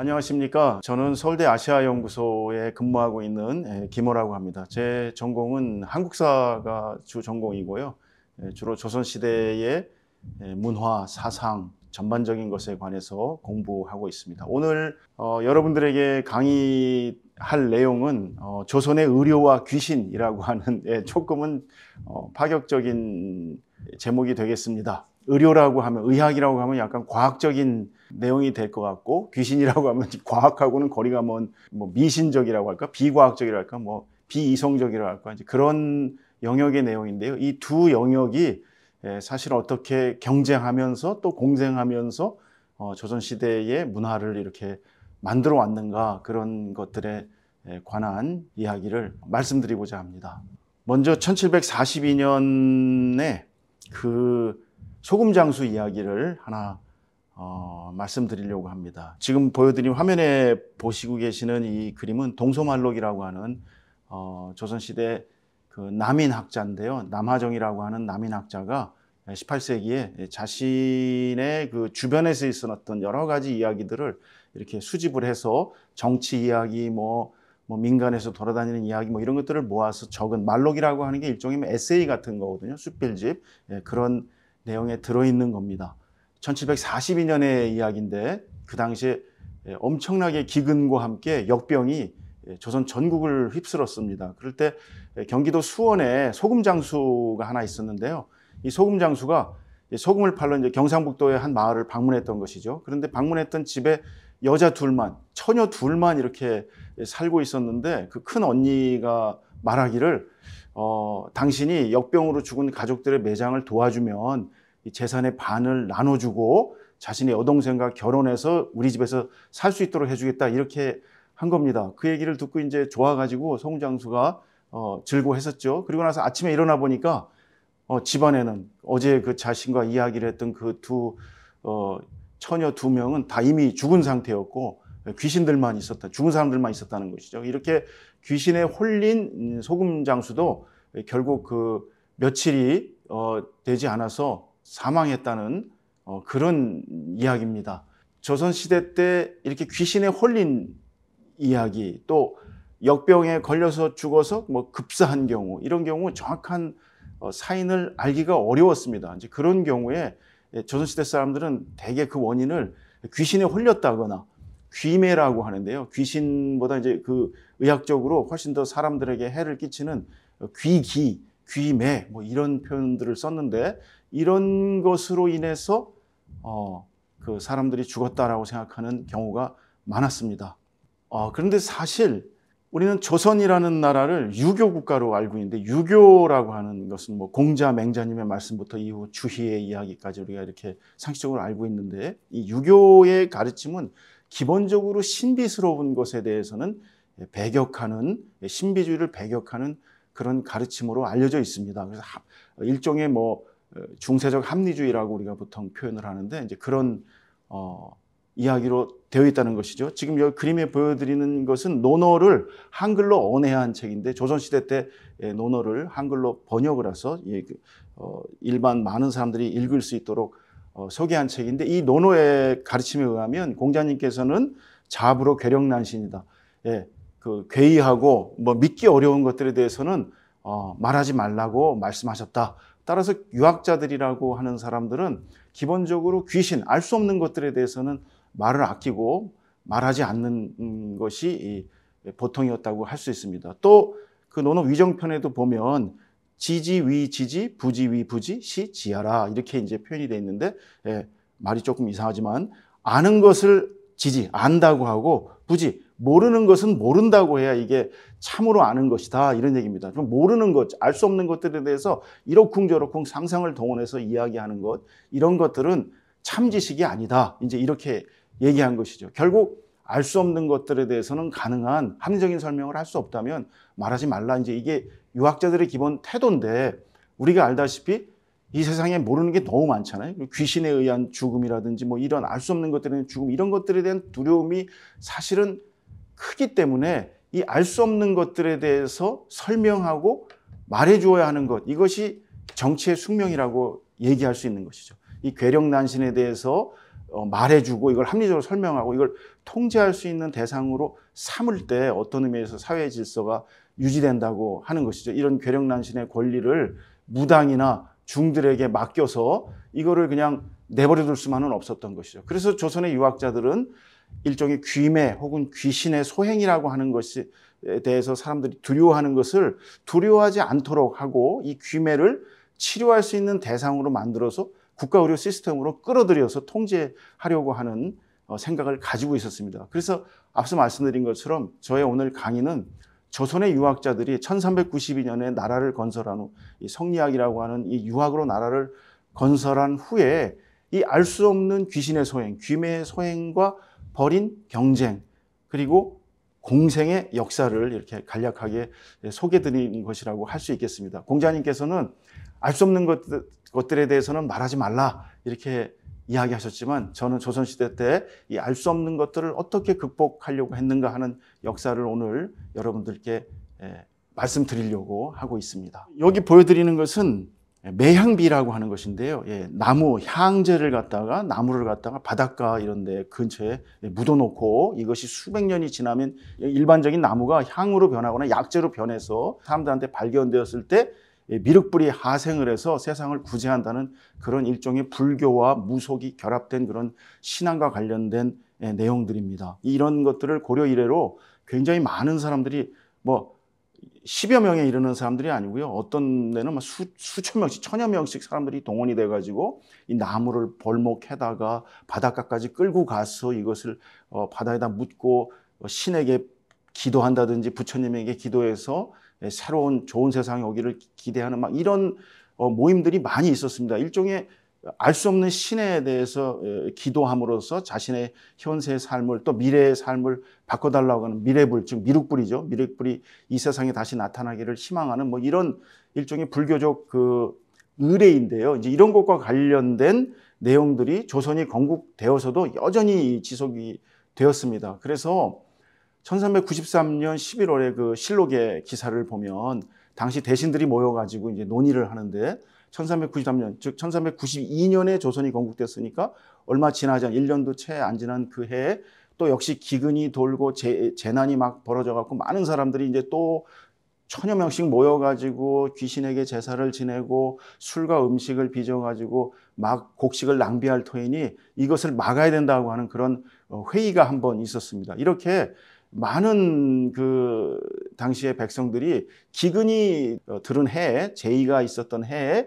안녕하십니까. 저는 서울대 아시아연구소에 근무하고 있는 김호라고 합니다. 제 전공은 한국사가 주 전공이고요. 주로 조선시대의 문화, 사상, 전반적인 것에 관해서 공부하고 있습니다. 오늘 여러분들에게 강의할 내용은 조선의 의료와 귀신이라고 하는 조금은 파격적인 제목이 되겠습니다. 의료라고 하면, 의학이라고 하면 약간 과학적인 내용이 될 것 같고, 귀신이라고 하면 과학하고는 거리가 먼 미신적이라고 할까, 비과학적이라고 할까, 비이성적이라고 할까, 이제 그런 영역의 내용인데요. 이 두 영역이 사실 어떻게 경쟁하면서 또 공생하면서 조선시대의 문화를 이렇게 만들어 왔는가, 그런 것들에 관한 이야기를 말씀드리고자 합니다. 먼저 1742년에 그 소금장수 이야기를 하나 말씀드리려고 합니다. 지금 보여드린 화면에 보시고 계시는 이 그림은 동소말록이라고 하는 조선시대 그 남인학자인데요. 남하정이라고 하는 남인학자가 18세기에 자신의 그 주변에서 있었던 여러 가지 이야기들을 이렇게 수집을 해서 정치 이야기, 민간에서 돌아다니는 이야기, 이런 것들을 모아서 적은 말록이라고 하는 게 일종의 에세이 같은 거거든요. 숫필집. 그런 내용에 들어있는 겁니다. 1742년의 이야기인데 그 당시에 엄청나게 기근과 함께 역병이 조선 전국을 휩쓸었습니다. 그럴 때 경기도 수원에 소금장수가 하나 있었는데요. 이 소금장수가 소금을 팔러 이제 경상북도의 한 마을을 방문했던 것이죠. 그런데 방문했던 집에 여자 둘만, 처녀 둘만 이렇게 살고 있었는데 그 큰 언니가 말하기를 당신이 역병으로 죽은 가족들의 매장을 도와주면 이 재산의 반을 나눠주고 자신의 여동생과 결혼해서 우리 집에서 살 수 있도록 해주겠다, 이렇게 한 겁니다. 그 얘기를 듣고 이제 좋아가지고 소금장수가 즐거워했었죠. 그리고 나서 아침에 일어나 보니까 집안에는 어제 그 자신과 이야기를 했던 그 처녀 두 명은 다 이미 죽은 상태였고 귀신들만 있었다, 죽은 사람들만 있었다는 것이죠. 이렇게 귀신에 홀린 소금장수도 결국 그 며칠이 되지 않아서 사망했다는 그런 이야기입니다. 조선시대 때 이렇게 귀신에 홀린 이야기, 또 역병에 걸려서 죽어서 급사한 경우, 이런 경우 정확한 사인을 알기가 어려웠습니다. 이제 그런 경우에 조선시대 사람들은 대개 그 원인을 귀신에 홀렸다거나 귀매라고 하는데요. 귀신보다 이제 그 의학적으로 훨씬 더 사람들에게 해를 끼치는 귀기, 귀매, 이런 표현들을 썼는데, 이런 것으로 인해서 그 사람들이 죽었다라고 생각하는 경우가 많았습니다. 그런데 사실 우리는 조선이라는 나라를 유교 국가로 알고 있는데, 유교라고 하는 것은 공자, 맹자님의 말씀부터 이후 주희의 이야기까지 우리가 이렇게 상식적으로 알고 있는데, 이 유교의 가르침은 기본적으로 신비스러운 것에 대해서는 배격하는, 신비주의를 배격하는 그런 가르침으로 알려져 있습니다. 그래서 일종의 중세적 합리주의라고 우리가 보통 표현을 하는데, 이제 그런 이야기로 되어 있다는 것이죠. 지금 여기 그림에 보여드리는 것은 논어를 한글로 언해한 책인데, 조선시대 때 논어를 한글로 번역을 해서 일반 많은 사람들이 읽을 수 있도록 소개한 책인데, 이 논어의 가르침에 의하면 공자님께서는 자부로 괴력난신이다. 그 괴이하고 믿기 어려운 것들에 대해서는 말하지 말라고 말씀하셨다. 따라서 유학자들이라고 하는 사람들은 기본적으로 귀신, 알 수 없는 것들에 대해서는 말을 아끼고 말하지 않는 것이 보통이었다고 할 수 있습니다. 또 그 논어 위정편에도 보면 지지, 지지, 부지, 부지, 시, 지하라, 이렇게 이제 표현이 되어 있는데, 말이 조금 이상하지만 아는 것을 지지, 안다고 하고, 부지, 모르는 것은 모른다고 해야 이게 참으로 아는 것이다, 이런 얘기입니다. 좀 모르는 것, 알 수 없는 것들에 대해서 이러쿵저러쿵 상상을 동원해서 이야기하는 것, 이런 것들은 참 지식이 아니다, 이제 이렇게 얘기한 것이죠. 결국 알 수 없는 것들에 대해서는 가능한 합리적인 설명을 할 수 없다면 말하지 말라, 이제 이게 유학자들의 기본 태도인데, 우리가 알다시피 이 세상에 모르는 게 너무 많잖아요. 귀신에 의한 죽음이라든지 이런 알 수 없는 것들에 대한 죽음, 이런 것들에 대한 두려움이 사실은 크기 때문에 이 알 수 없는 것들에 대해서 설명하고 말해 주어야 하는 것, 이것이 정치의 숙명이라고 얘기할 수 있는 것이죠. 이 괴력난신에 대해서 말해주고 이걸 합리적으로 설명하고 이걸 통제할 수 있는 대상으로 삼을 때 어떤 의미에서 사회 질서가 유지된다고 하는 것이죠. 이런 괴력난신의 권리를 무당이나 중들에게 맡겨서 이거를 그냥 내버려둘 수만은 없었던 것이죠. 그래서 조선의 유학자들은 일종의 귀매 혹은 귀신의 소행이라고 하는 것에 대해서 사람들이 두려워하는 것을 두려워하지 않도록 하고 이 귀매를 치료할 수 있는 대상으로 만들어서 국가의료 시스템으로 끌어들여서 통제하려고 하는 생각을 가지고 있었습니다. 그래서 앞서 말씀드린 것처럼 저의 오늘 강의는 조선의 유학자들이 1392년에 나라를 건설한 후 이 성리학이라고 하는 이 유학으로 나라를 건설한 후에 이 알 수 없는 귀신의 소행, 귀매의 소행과 벌인 경쟁 그리고 공생의 역사를 이렇게 간략하게 소개드린 것이라고 할 수 있겠습니다. 공자님께서는 알 수 없는 것들에 대해서는 말하지 말라 이렇게 이야기하셨지만 저는 조선시대 때 이 알 수 없는 것들을 어떻게 극복하려고 했는가 하는 역사를 오늘 여러분들께 말씀드리려고 하고 있습니다. 여기 보여드리는 것은 매향비라고 하는 것인데요. 나무, 향재를 갖다가 나무를 갖다가 바닷가 이런 데 근처에 묻어놓고 이것이 수백 년이 지나면 일반적인 나무가 향으로 변하거나 약재로 변해서 사람들한테 발견되었을 때 미륵불이 하생을 해서 세상을 구제한다는 그런 일종의 불교와 무속이 결합된 그런 신앙과 관련된 내용들입니다. 이런 것들을 고려 이래로 굉장히 많은 사람들이 10여 명에 이르는 사람들이 아니고요. 어떤 데는 수천 명씩, 천여 명씩 사람들이 동원이 돼가지고 이 나무를 벌목해다가 바닷가까지 끌고 가서 이것을 바다에다 묻고 신에게 기도한다든지 부처님에게 기도해서 새로운 좋은 세상이 오기를 기대하는 막 이런 모임들이 많이 있었습니다. 일종의 알 수 없는 신에 대해서 기도함으로써 자신의 현세의 삶을 또 미래의 삶을 바꿔달라고 하는 미래불, 즉 미륵불이죠. 미륵불이 이 세상에 다시 나타나기를 희망하는 이런 일종의 불교적 의례인데요. 이제 이런 것과 관련된 내용들이 조선이 건국되어서도 여전히 지속이 되었습니다. 그래서 1393년 11월에 그 실록의 기사를 보면 당시 대신들이 모여가지고 이제 논의를 하는데 1393년, 즉 1392년에 조선이 건국됐으니까 얼마 지나지 않은 1년도 채 안 지난 그 해에 또 역시 기근이 돌고 재난이 막 벌어져갖고 많은 사람들이 이제 또 천여 명씩 모여가지고 귀신에게 제사를 지내고 술과 음식을 빚어가지고 막 곡식을 낭비할 터이니 이것을 막아야 된다고 하는 그런 회의가 한번 있었습니다. 이렇게 많은 그 당시의 백성들이 기근이 들은 해에 제의가 있었던 해에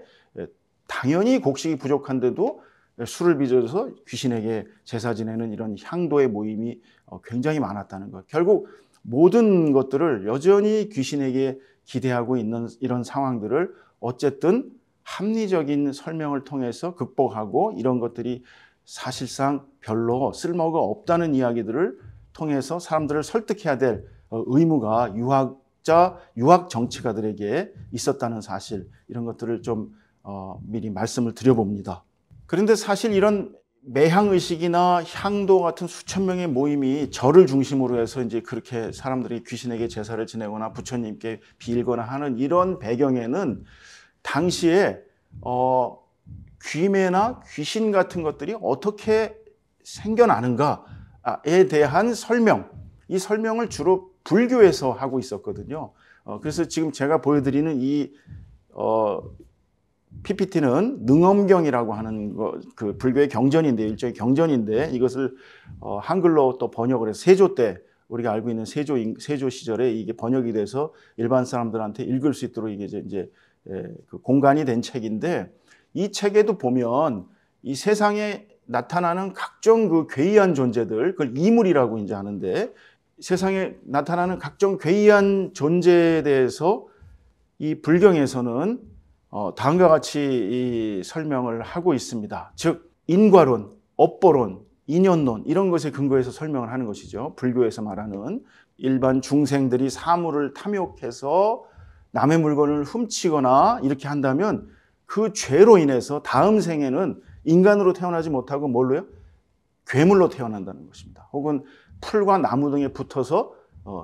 당연히 곡식이 부족한데도 술을 빚어서 귀신에게 제사 지내는 이런 향도의 모임이 굉장히 많았다는 것. 결국 모든 것들을 여전히 귀신에게 기대하고 있는 이런 상황들을 어쨌든 합리적인 설명을 통해서 극복하고 이런 것들이 사실상 별로 쓸모가 없다는 이야기들을 통해서 사람들을 설득해야 될 의무가 유학 정치가들에게 있었다는 사실, 이런 것들을 좀 미리 말씀을 드려봅니다. 그런데 사실 이런 매향의식이나 향도 같은 수천 명의 모임이 절을 중심으로 해서 이제 그렇게 사람들이 귀신에게 제사를 지내거나 부처님께 빌거나 하는 이런 배경에는 당시에 귀매나 귀신 같은 것들이 어떻게 생겨나는가에 대한 설명, 이 설명을 주로 불교에서 하고 있었거든요. 그래서 지금 제가 보여드리는 이 PPT는 능엄경이라고 하는 그 불교의 경전인데, 일종의 경전인데 이것을 한글로 또 번역을 해서 세조 때 우리가 알고 있는 세조 시절에 이게 번역이 돼서 일반 사람들한테 읽을 수 있도록 이게 이제 그 공간이 된 책인데, 이 책에도 보면 이 세상에 나타나는 각종 그 괴이한 존재들, 그걸 이물이라고 이제 하는데, 세상에 나타나는 각종 괴이한 존재에 대해서 이 불경에서는 다음과 같이 이 설명을 하고 있습니다. 즉 인과론, 업보론, 인연론 이런 것에 근거해서 설명을 하는 것이죠. 불교에서 말하는 일반 중생들이 사물을 탐욕해서 남의 물건을 훔치거나 이렇게 한다면 그 죄로 인해서 다음 생에는 인간으로 태어나지 못하고 뭘로요? 괴물로 태어난다는 것입니다. 혹은 풀과 나무 등에 붙어서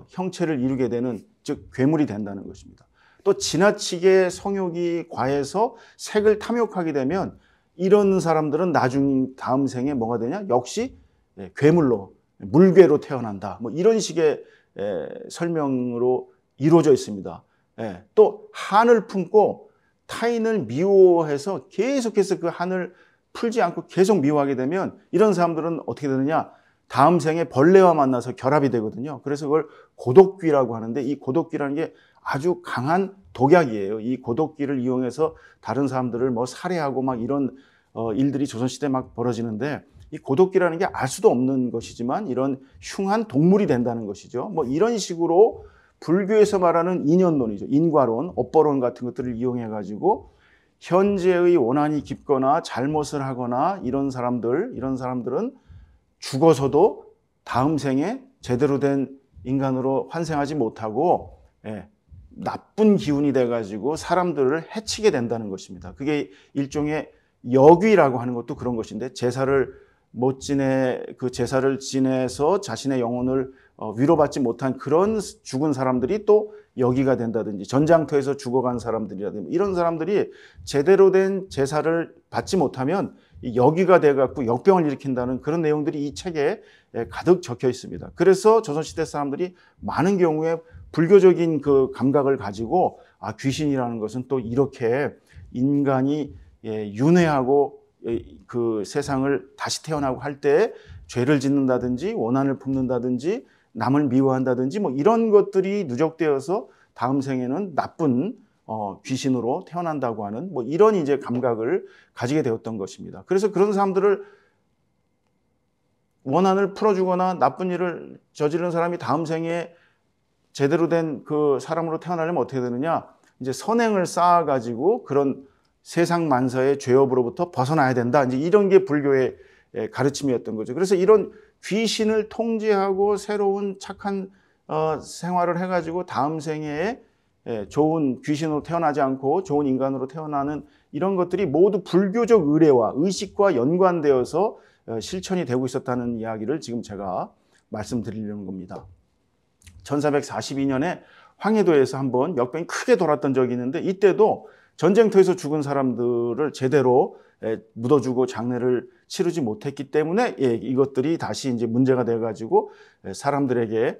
형체를 이루게 되는, 즉 괴물이 된다는 것입니다. 또 지나치게 성욕이 과해서 색을 탐욕하게 되면 이런 사람들은 나중 다음 생에 뭐가 되냐? 역시 괴물로, 물괴로 태어난다. 뭐 이런 식의 설명으로 이루어져 있습니다. 또 한을 품고 타인을 미워해서 계속해서 그 한을 풀지 않고 계속 미워하게 되면 이런 사람들은 어떻게 되느냐? 다음 생에 벌레와 만나서 결합이 되거든요. 그래서 그걸 고독귀라고 하는데 이 고독귀라는 게 아주 강한 독약이에요. 이 고독귀를 이용해서 다른 사람들을 뭐 살해하고 막 이런 일들이 조선시대에 막 벌어지는데 이 고독귀라는 게 알 수도 없는 것이지만 이런 흉한 동물이 된다는 것이죠. 뭐 이런 식으로 불교에서 말하는 인연론이죠. 인과론, 업보론 같은 것들을 이용해 가지고 현재의 원한이 깊거나 잘못을 하거나 이런 사람들은 죽어서도 다음 생에 제대로 된 인간으로 환생하지 못하고 나쁜 기운이 돼가지고 사람들을 해치게 된다는 것입니다. 그게 일종의 역위라고 하는 것도 그런 것인데 그 제사를 지내서 자신의 영혼을 위로받지 못한 그런 죽은 사람들이 또 역위가 된다든지 전장터에서 죽어간 사람들이라든지 이런 사람들이 제대로 된 제사를 받지 못하면 역위가 돼갖고 역병을 일으킨다는 그런 내용들이 이 책에 가득 적혀 있습니다. 그래서 조선시대 사람들이 많은 경우에 불교적인 그 감각을 가지고 귀신이라는 것은 또 이렇게 인간이 윤회하고 그 세상을 다시 태어나고 할 때 죄를 짓는다든지 원한을 품는다든지 남을 미워한다든지 뭐 이런 것들이 누적되어서 다음 생에는 나쁜 귀신으로 태어난다고 하는 뭐 이런 이제 감각을 가지게 되었던 것입니다. 그래서 그런 사람들을 원한을 풀어주거나 나쁜 일을 저지른 사람이 다음 생에 제대로 된 그 사람으로 태어나려면 어떻게 되느냐? 이제 선행을 쌓아가지고 그런 세상 만사의 죄업으로부터 벗어나야 된다. 이제 이런 게 불교의 가르침이었던 거죠. 그래서 이런 귀신을 통제하고 새로운 착한 생활을 해가지고 다음 생에 좋은 귀신으로 태어나지 않고 좋은 인간으로 태어나는 이런 것들이 모두 불교적 의례와 의식과 연관되어서 실천이 되고 있었다는 이야기를 지금 제가 말씀드리려는 겁니다. 1442년에 황해도에서 한번 역병이 크게 돌았던 적이 있는데 이때도 전쟁터에서 죽은 사람들을 제대로 묻어주고 장례를 치르지 못했기 때문에 이것들이 다시 이제 문제가 돼가지고 사람들에게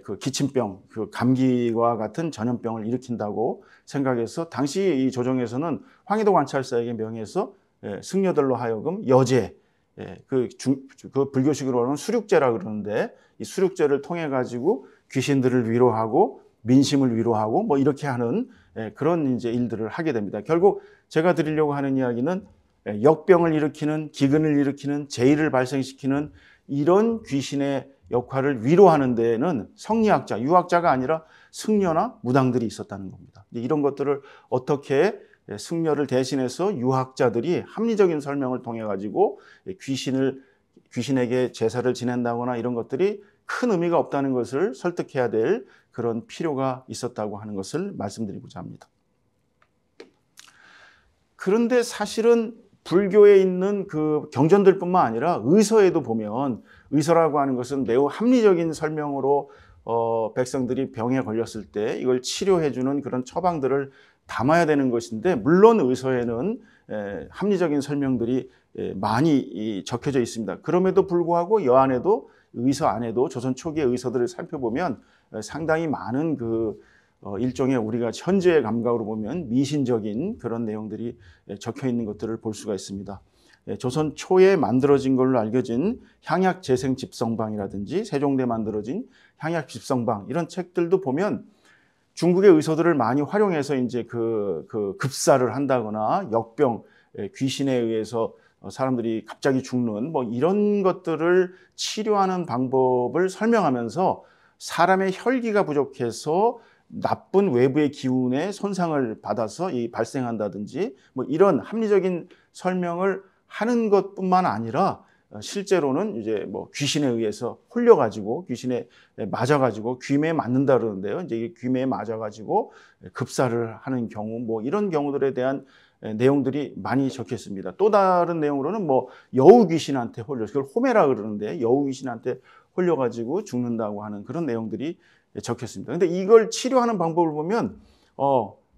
그 기침병, 그 감기와 같은 전염병을 일으킨다고 생각해서 당시 이 조정에서는 황해도 관찰사에게 명해서 승려들로 하여금 여제, 그 불교식으로는 수륙제라 그러는데 이 수륙제를 통해 가지고 귀신들을 위로하고 민심을 위로하고 뭐 이렇게 하는 그런 이제 일들을 하게 됩니다. 결국 제가 드리려고 하는 이야기는 역병을 일으키는, 기근을 일으키는, 재해를 발생시키는 이런 귀신의 역할을 위로하는 데에는 성리학자, 유학자가 아니라 승려나 무당들이 있었다는 겁니다. 이런 것들을 어떻게 승려를 대신해서 유학자들이 합리적인 설명을 통해 가지고 귀신에게 제사를 지낸다거나 이런 것들이 큰 의미가 없다는 것을 설득해야 될 그런 필요가 있었다고 하는 것을 말씀드리고자 합니다. 그런데 사실은 불교에 있는 그 경전들뿐만 아니라 의서에도 보면 의서라고 하는 것은 매우 합리적인 설명으로 백성들이 병에 걸렸을 때 이걸 치료해주는 그런 처방들을 담아야 되는 것인데 물론 의서에는 합리적인 설명들이 많이 적혀져 있습니다. 그럼에도 불구하고 여안에도 의서 안에도 조선 초기의 의서들을 살펴보면 상당히 많은 그 일종의 우리가 현재의 감각으로 보면 미신적인 그런 내용들이 적혀 있는 것들을 볼 수가 있습니다. 조선 초에 만들어진 걸로 알려진 향약재생집성방이라든지 세종대에 만들어진 향약집성방 이런 책들도 보면 중국의 의서들을 많이 활용해서 이제 그 급사를 한다거나 역병, 귀신에 의해서 사람들이 갑자기 죽는 뭐 이런 것들을 치료하는 방법을 설명하면서 사람의 혈기가 부족해서 나쁜 외부의 기운에 손상을 받아서 발생한다든지 뭐 이런 합리적인 설명을 하는 것뿐만 아니라 실제로는 이제 뭐 귀신에 의해서 홀려가지고 귀신에 맞아가지고 귀매에 맞는다 그러는데요. 이제 귀매에 맞아가지고 급사를 하는 경우 뭐 이런 경우들에 대한 내용들이 많이 적혀 있습니다. 또 다른 내용으로는 뭐 여우 귀신한테 홀려, 그걸 호매라 그러는데 여우 귀신한테 홀려가지고 죽는다고 하는 그런 내용들이 적혔습니다. 근데 이걸 치료하는 방법을 보면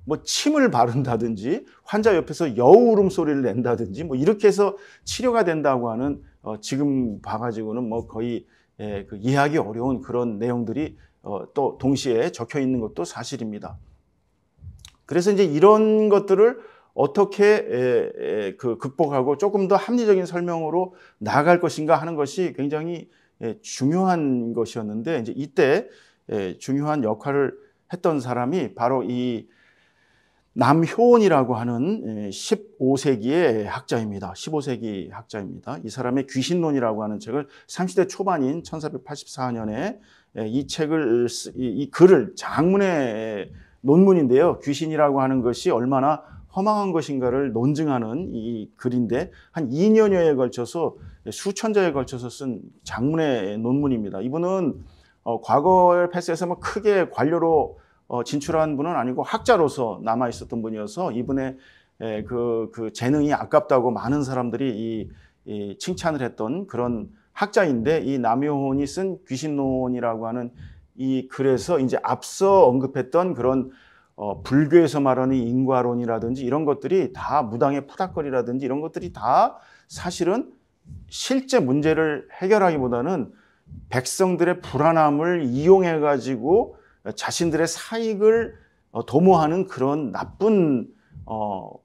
뭐 침을 바른다든지 환자 옆에서 여우 울음소리를 낸다든지 뭐 이렇게 해서 치료가 된다고 하는 지금 봐가지고는 뭐 거의 그 이해하기 어려운 그런 내용들이 또 동시에 적혀 있는 것도 사실입니다. 그래서 이제 이런 것들을 어떻게 극복하고 조금 더 합리적인 설명으로 나아갈 것인가 하는 것이 굉장히 중요한 것이었는데, 이제 이때 중요한 역할을 했던 사람이 바로 이 남효원이라고 하는 15세기의 학자입니다. 15세기 학자입니다. 이 사람의 귀신론이라고 하는 책을 30대 초반인 1484년에 이 책을 이 글을 장문의 논문인데요. 귀신이라고 하는 것이 얼마나 허망한 것인가를 논증하는 이 글인데 한 2년여에 걸쳐서 수천 자에 걸쳐서 쓴 장문의 논문입니다. 이분은 과거의 패스에서 뭐 크게 관료로 진출한 분은 아니고 학자로서 남아 있었던 분이어서 이분의 그 재능이 아깝다고 많은 사람들이 이 칭찬을 했던 그런 학자인데, 이 남효원이 쓴 귀신론이라고 하는 이 글에서 이제 앞서 언급했던 그런 불교에서 말하는 인과론이라든지 이런 것들이 다 무당의 푸닥거리라든지 이런 것들이 다 사실은 실제 문제를 해결하기보다는 백성들의 불안함을 이용해 가지고 자신들의 사익을 도모하는 그런 나쁜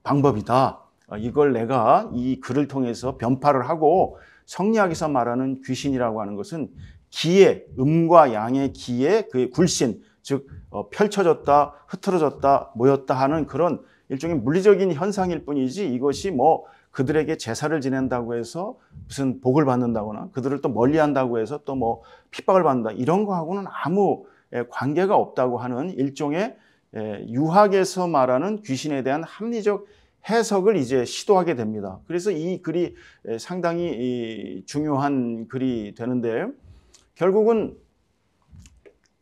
방법이다. 이걸 내가 이 글을 통해서 변파를 하고, 성리학에서 말하는 귀신이라고 하는 것은 기의, 음과 양의 기의 그 굴신, 즉 펼쳐졌다, 흐트러졌다, 모였다 하는 그런 일종의 물리적인 현상일 뿐이지, 이것이 뭐 그들에게 제사를 지낸다고 해서 무슨 복을 받는다거나 그들을 또 멀리한다고 해서 또 뭐 핍박을 받는다, 이런 거하고는 아무 관계가 없다고 하는 일종의 유학에서 말하는 귀신에 대한 합리적 해석을 이제 시도하게 됩니다. 그래서 이 글이 상당히 중요한 글이 되는데, 결국은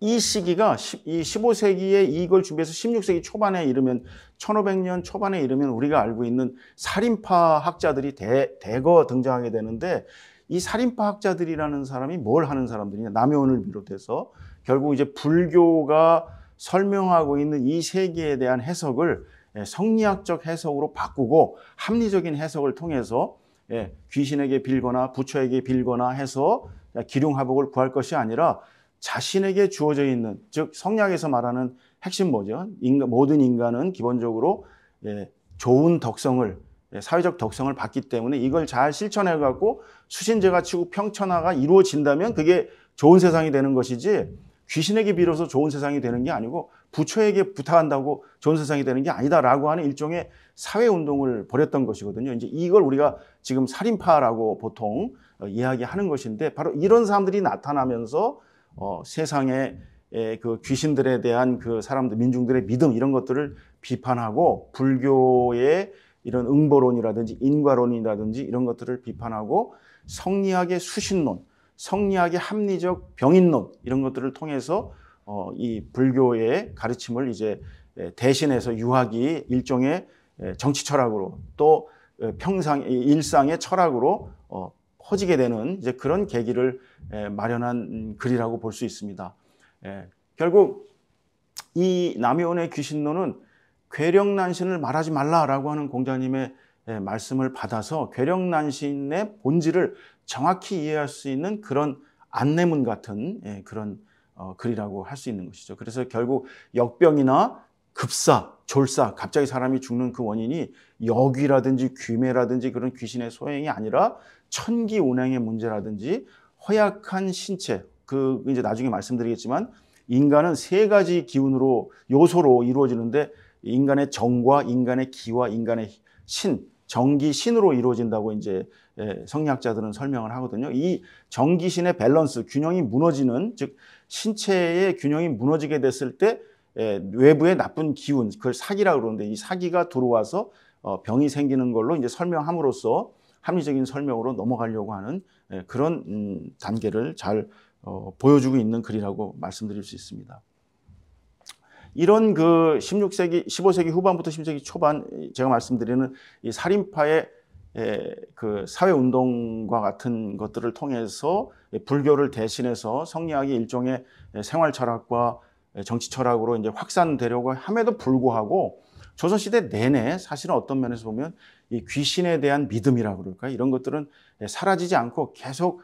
이 시기가 이 15세기에 이걸 준비해서 16세기 초반에 이르면 1500년 초반에 이르면 우리가 알고 있는 살인파 학자들이 대거 등장하게 되는데, 이 살인파 학자들이라는 사람이 뭘 하는 사람들이냐, 남효원을 비롯해서 결국 이제 불교가 설명하고 있는 이 세계에 대한 해석을 성리학적 해석으로 바꾸고 합리적인 해석을 통해서 귀신에게 빌거나 부처에게 빌거나 해서 기륭화복을 구할 것이 아니라 자신에게 주어져 있는, 즉 성리학에서 말하는 핵심 뭐죠? 모든 인간은 기본적으로 좋은 덕성을, 사회적 덕성을 받기 때문에 이걸 잘 실천해 갖고 수신제가 치고 평천하가 이루어진다면 그게 좋은 세상이 되는 것이지, 귀신에게 빌어서 좋은 세상이 되는 게 아니고 부처에게 부탁한다고 좋은 세상이 되는 게 아니다라고 하는 일종의 사회운동을 벌였던 것이거든요. 이제 이걸 우리가 지금 살인파라고 보통 이야기하는 것인데, 바로 이런 사람들이 나타나면서 세상에 그 귀신들에 대한 그 사람들, 민중들의 믿음, 이런 것들을 비판하고 불교의 이런 응보론이라든지 인과론이라든지 이런 것들을 비판하고 성리학의 수신론, 성리학의 합리적 병인론, 이런 것들을 통해서 이 불교의 가르침을 이제 대신해서 유학이 일종의 정치 철학으로 또 일상의 철학으로 퍼지게 되는 이제 그런 계기를 마련한 글이라고 볼 수 있습니다. 결국 이 남효원의 귀신론은 괴력난신을 말하지 말라라고 하는 공자님의 말씀을 받아서 괴력난신의 본질을 정확히 이해할 수 있는 그런 안내문 같은 그런 글이라고 할 수 있는 것이죠. 그래서 결국 역병이나 급사, 졸사, 갑자기 사람이 죽는 그 원인이 역이라든지 귀매라든지 그런 귀신의 소행이 아니라 천기 운행의 문제라든지 허약한 신체, 그 이제 나중에 말씀드리겠지만 인간은 세 가지 기운으로, 요소로 이루어지는데 인간의 정과 인간의 기와 인간의 신, 정기 신으로 이루어진다고 이제 성리학자들은 설명을 하거든요. 이 정기신의 밸런스, 균형이 무너지는, 즉 신체의 균형이 무너지게 됐을 때 외부의 나쁜 기운, 그걸 사기라고 그러는데, 이 사기가 들어와서 병이 생기는 걸로 이제 설명함으로써 합리적인 설명으로 넘어가려고 하는 그런 단계를 잘 보여주고 있는 글이라고 말씀드릴 수 있습니다. 이런 그 16세기, 15세기 후반부터 16세기 초반 제가 말씀드리는 이 살인파의 그 사회운동과 같은 것들을 통해서 불교를 대신해서 성리학이 일종의 생활철학과 정치철학으로 이제 확산되려고 함에도 불구하고 조선시대 내내 사실은 어떤 면에서 보면 이 귀신에 대한 믿음이라고 그럴까 이런 것들은 사라지지 않고 계속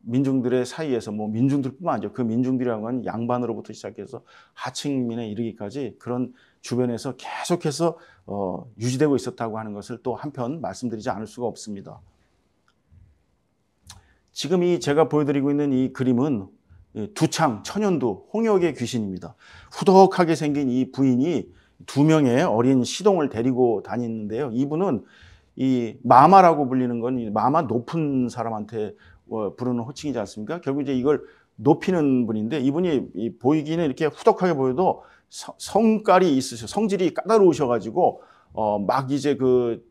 민중들의 사이에서 뭐 민중들뿐만 아니죠. 그 민중들이라는 건 양반으로부터 시작해서 하층민에 이르기까지 그런 주변에서 계속해서 유지되고 있었다고 하는 것을 또 한편 말씀드리지 않을 수가 없습니다. 지금 이 제가 보여드리고 있는 이 그림은 두창, 천연두, 홍역의 귀신입니다. 후덕하게 생긴 이 부인이 2명의 어린 시동을 데리고 다니는데요. 이분은 이 마마라고 불리는 건 이 마마 높은 사람한테 부르는 호칭이지 않습니까? 결국 이제 이걸 높이는 분인데 이분이 보이기는 이렇게 후덕하게 보여도 성깔이 있으셔, 성질이 까다로우셔가지고 막 이제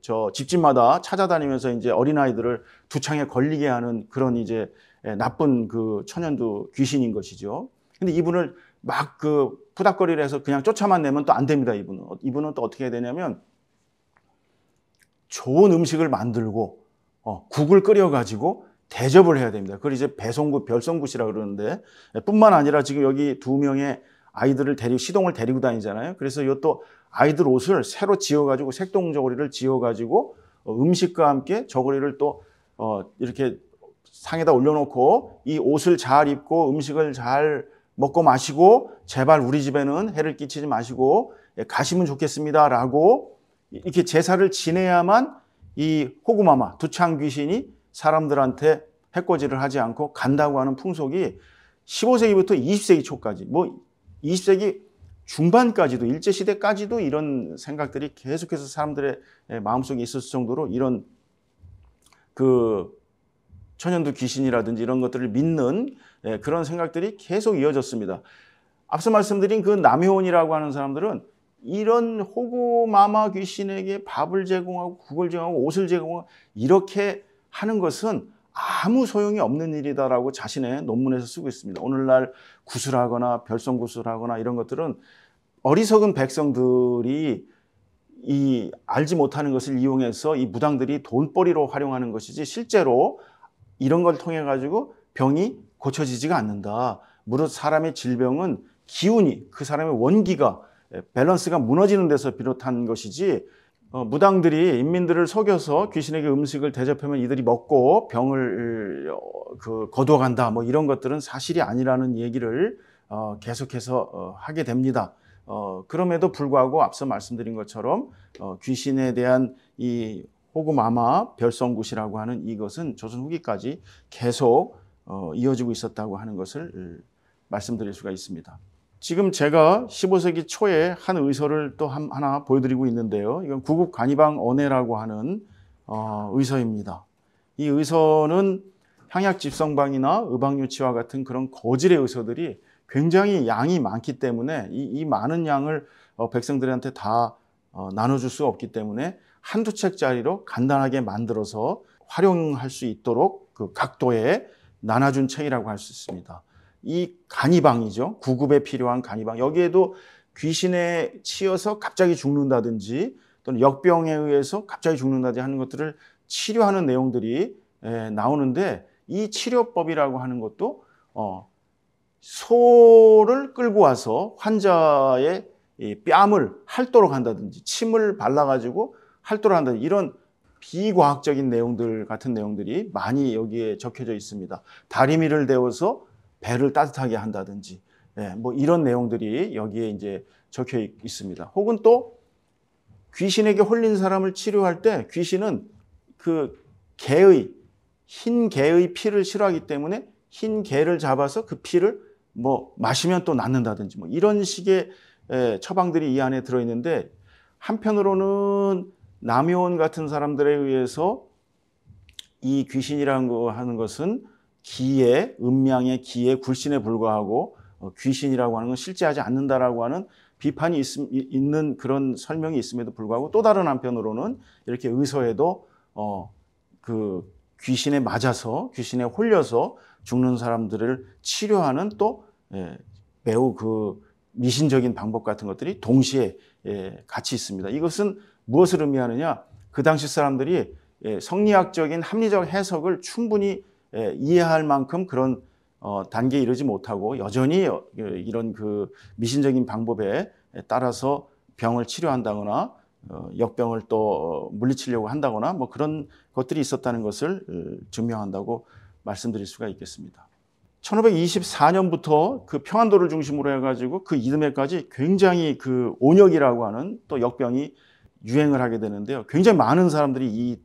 저 집집마다 찾아다니면서 이제 어린아이들을 두창에 걸리게 하는 그런 이제 나쁜 그 천연두 귀신인 것이죠. 근데 이분을 막 푸닥거리를 해서 그냥 쫓아만 내면 또 안 됩니다, 이분은 또 어떻게 해야 되냐면 좋은 음식을 만들고 국을 끓여가지고 대접을 해야 됩니다. 그걸 이제 배송굿, 별송굿이라 그러는데 뿐만 아니라 지금 여기 2명의 아이들을 시동을 데리고 다니잖아요. 그래서 이것도 아이들 옷을 새로 지어가지고 색동 저고리를 지어가지고 음식과 함께 저고리를 또 이렇게 상에다 올려놓고 이 옷을 잘 입고 음식을 잘 먹고 마시고 제발 우리 집에는 해를 끼치지 마시고 가시면 좋겠습니다라고 이렇게 제사를 지내야만 이 호구마마 두창 귀신이 사람들한테 해코지를 하지 않고 간다고 하는 풍속이 15세기부터 20세기 초까지 뭐 20세기 중반까지도 일제시대까지도 이런 생각들이 계속해서 사람들의 마음속에 있었을 정도로 이런 천연두 귀신이라든지 이런 것들을 믿는 그런 생각들이 계속 이어졌습니다. 앞서 말씀드린 그 남효원이라고 하는 사람들은 이런 호구마마 귀신에게 밥을 제공하고 국을 제공하고 옷을 제공하고 이렇게 하는 것은 아무 소용이 없는 일이다라고 자신의 논문에서 쓰고 있습니다. 오늘날 구술하거나 별송구술하거나 이런 것들은 어리석은 백성들이 이 알지 못하는 것을 이용해서 이 무당들이 돈벌이로 활용하는 것이지 실제로 이런 걸 통해 가지고 병이 고쳐지지가 않는다. 무릇 사람의 질병은 기운이 그 사람의 원기가 밸런스가 무너지는 데서 비롯한 것이지 무당들이 인민들을 속여서 귀신에게 음식을 대접하면 이들이 먹고 병을 거두어간다 뭐 이런 것들은 사실이 아니라는 얘기를 계속해서 하게 됩니다. 그럼에도 불구하고 앞서 말씀드린 것처럼 귀신에 대한 이 호구마마 별송굿이라고 하는 이것은 조선 후기까지 계속 이어지고 있었다고 하는 것을 말씀드릴 수가 있습니다. 지금 제가 15세기 초에 한 의서를 또 하나 보여드리고 있는데요. 이건 구급 간이방 언해라고 하는 의서입니다. 이 의서는 향약 집성방이나 의방유치와 같은 그런 거질의 의서들이 굉장히 양이 많기 때문에 이 많은 양을 백성들한테 다 나눠줄 수가 없기 때문에 한두 책짜리로 간단하게 만들어서 활용할 수 있도록 그 각도에 나눠준 책이라고 할 수 있습니다. 이 간이방이죠. 구급에 필요한 간이방. 여기에도 귀신에 치여서 갑자기 죽는다든지 또는 역병에 의해서 갑자기 죽는다든지 하는 것들을 치료하는 내용들이 나오는데 이 치료법이라고 하는 것도 소를 끌고 와서 환자의 뺨을 핥도록 한다든지 침을 발라가지고 핥도록 한다든지 이런 비과학적인 내용들 같은 내용들이 많이 여기에 적혀져 있습니다. 다리미를 데워서 배를 따뜻하게 한다든지 뭐 이런 내용들이 여기에 이제 적혀 있습니다. 혹은 또 귀신에게 홀린 사람을 치료할 때 귀신은 그 흰 개의 피를 싫어하기 때문에 흰 개를 잡아서 그 피를 뭐 마시면 또 낫는다든지 뭐 이런 식의 처방들이 이 안에 들어있는데 한편으로는 남효원 같은 사람들에 의해서 이 귀신이라는 거 하는 것은 기에 음양의 기에 굴신에 불과하고 귀신이라고 하는 건 실제하지 않는다라고 하는 비판이 있는 그런 설명이 있음에도 불구하고 또 다른 한편으로는 이렇게 의서에도 그 귀신에 맞아서 귀신에 홀려서 죽는 사람들을 치료하는 또 매우 그 미신적인 방법 같은 것들이 동시에 같이 있습니다. 이것은 무엇을 의미하느냐? 그 당시 사람들이 성리학적인 합리적 해석을 충분히 이해할 만큼 그런 단계에 이르지 못하고 여전히 이런 그 미신적인 방법에 따라서 병을 치료한다거나 역병을 또 물리치려고 한다거나 뭐 그런 것들이 있었다는 것을 증명한다고 말씀드릴 수가 있겠습니다. 1524년부터 그 평안도를 중심으로 해가지고 그 이듬해까지 굉장히 그 온역이라고 하는 또 역병이 유행을 하게 되는데요. 굉장히 많은 사람들이 이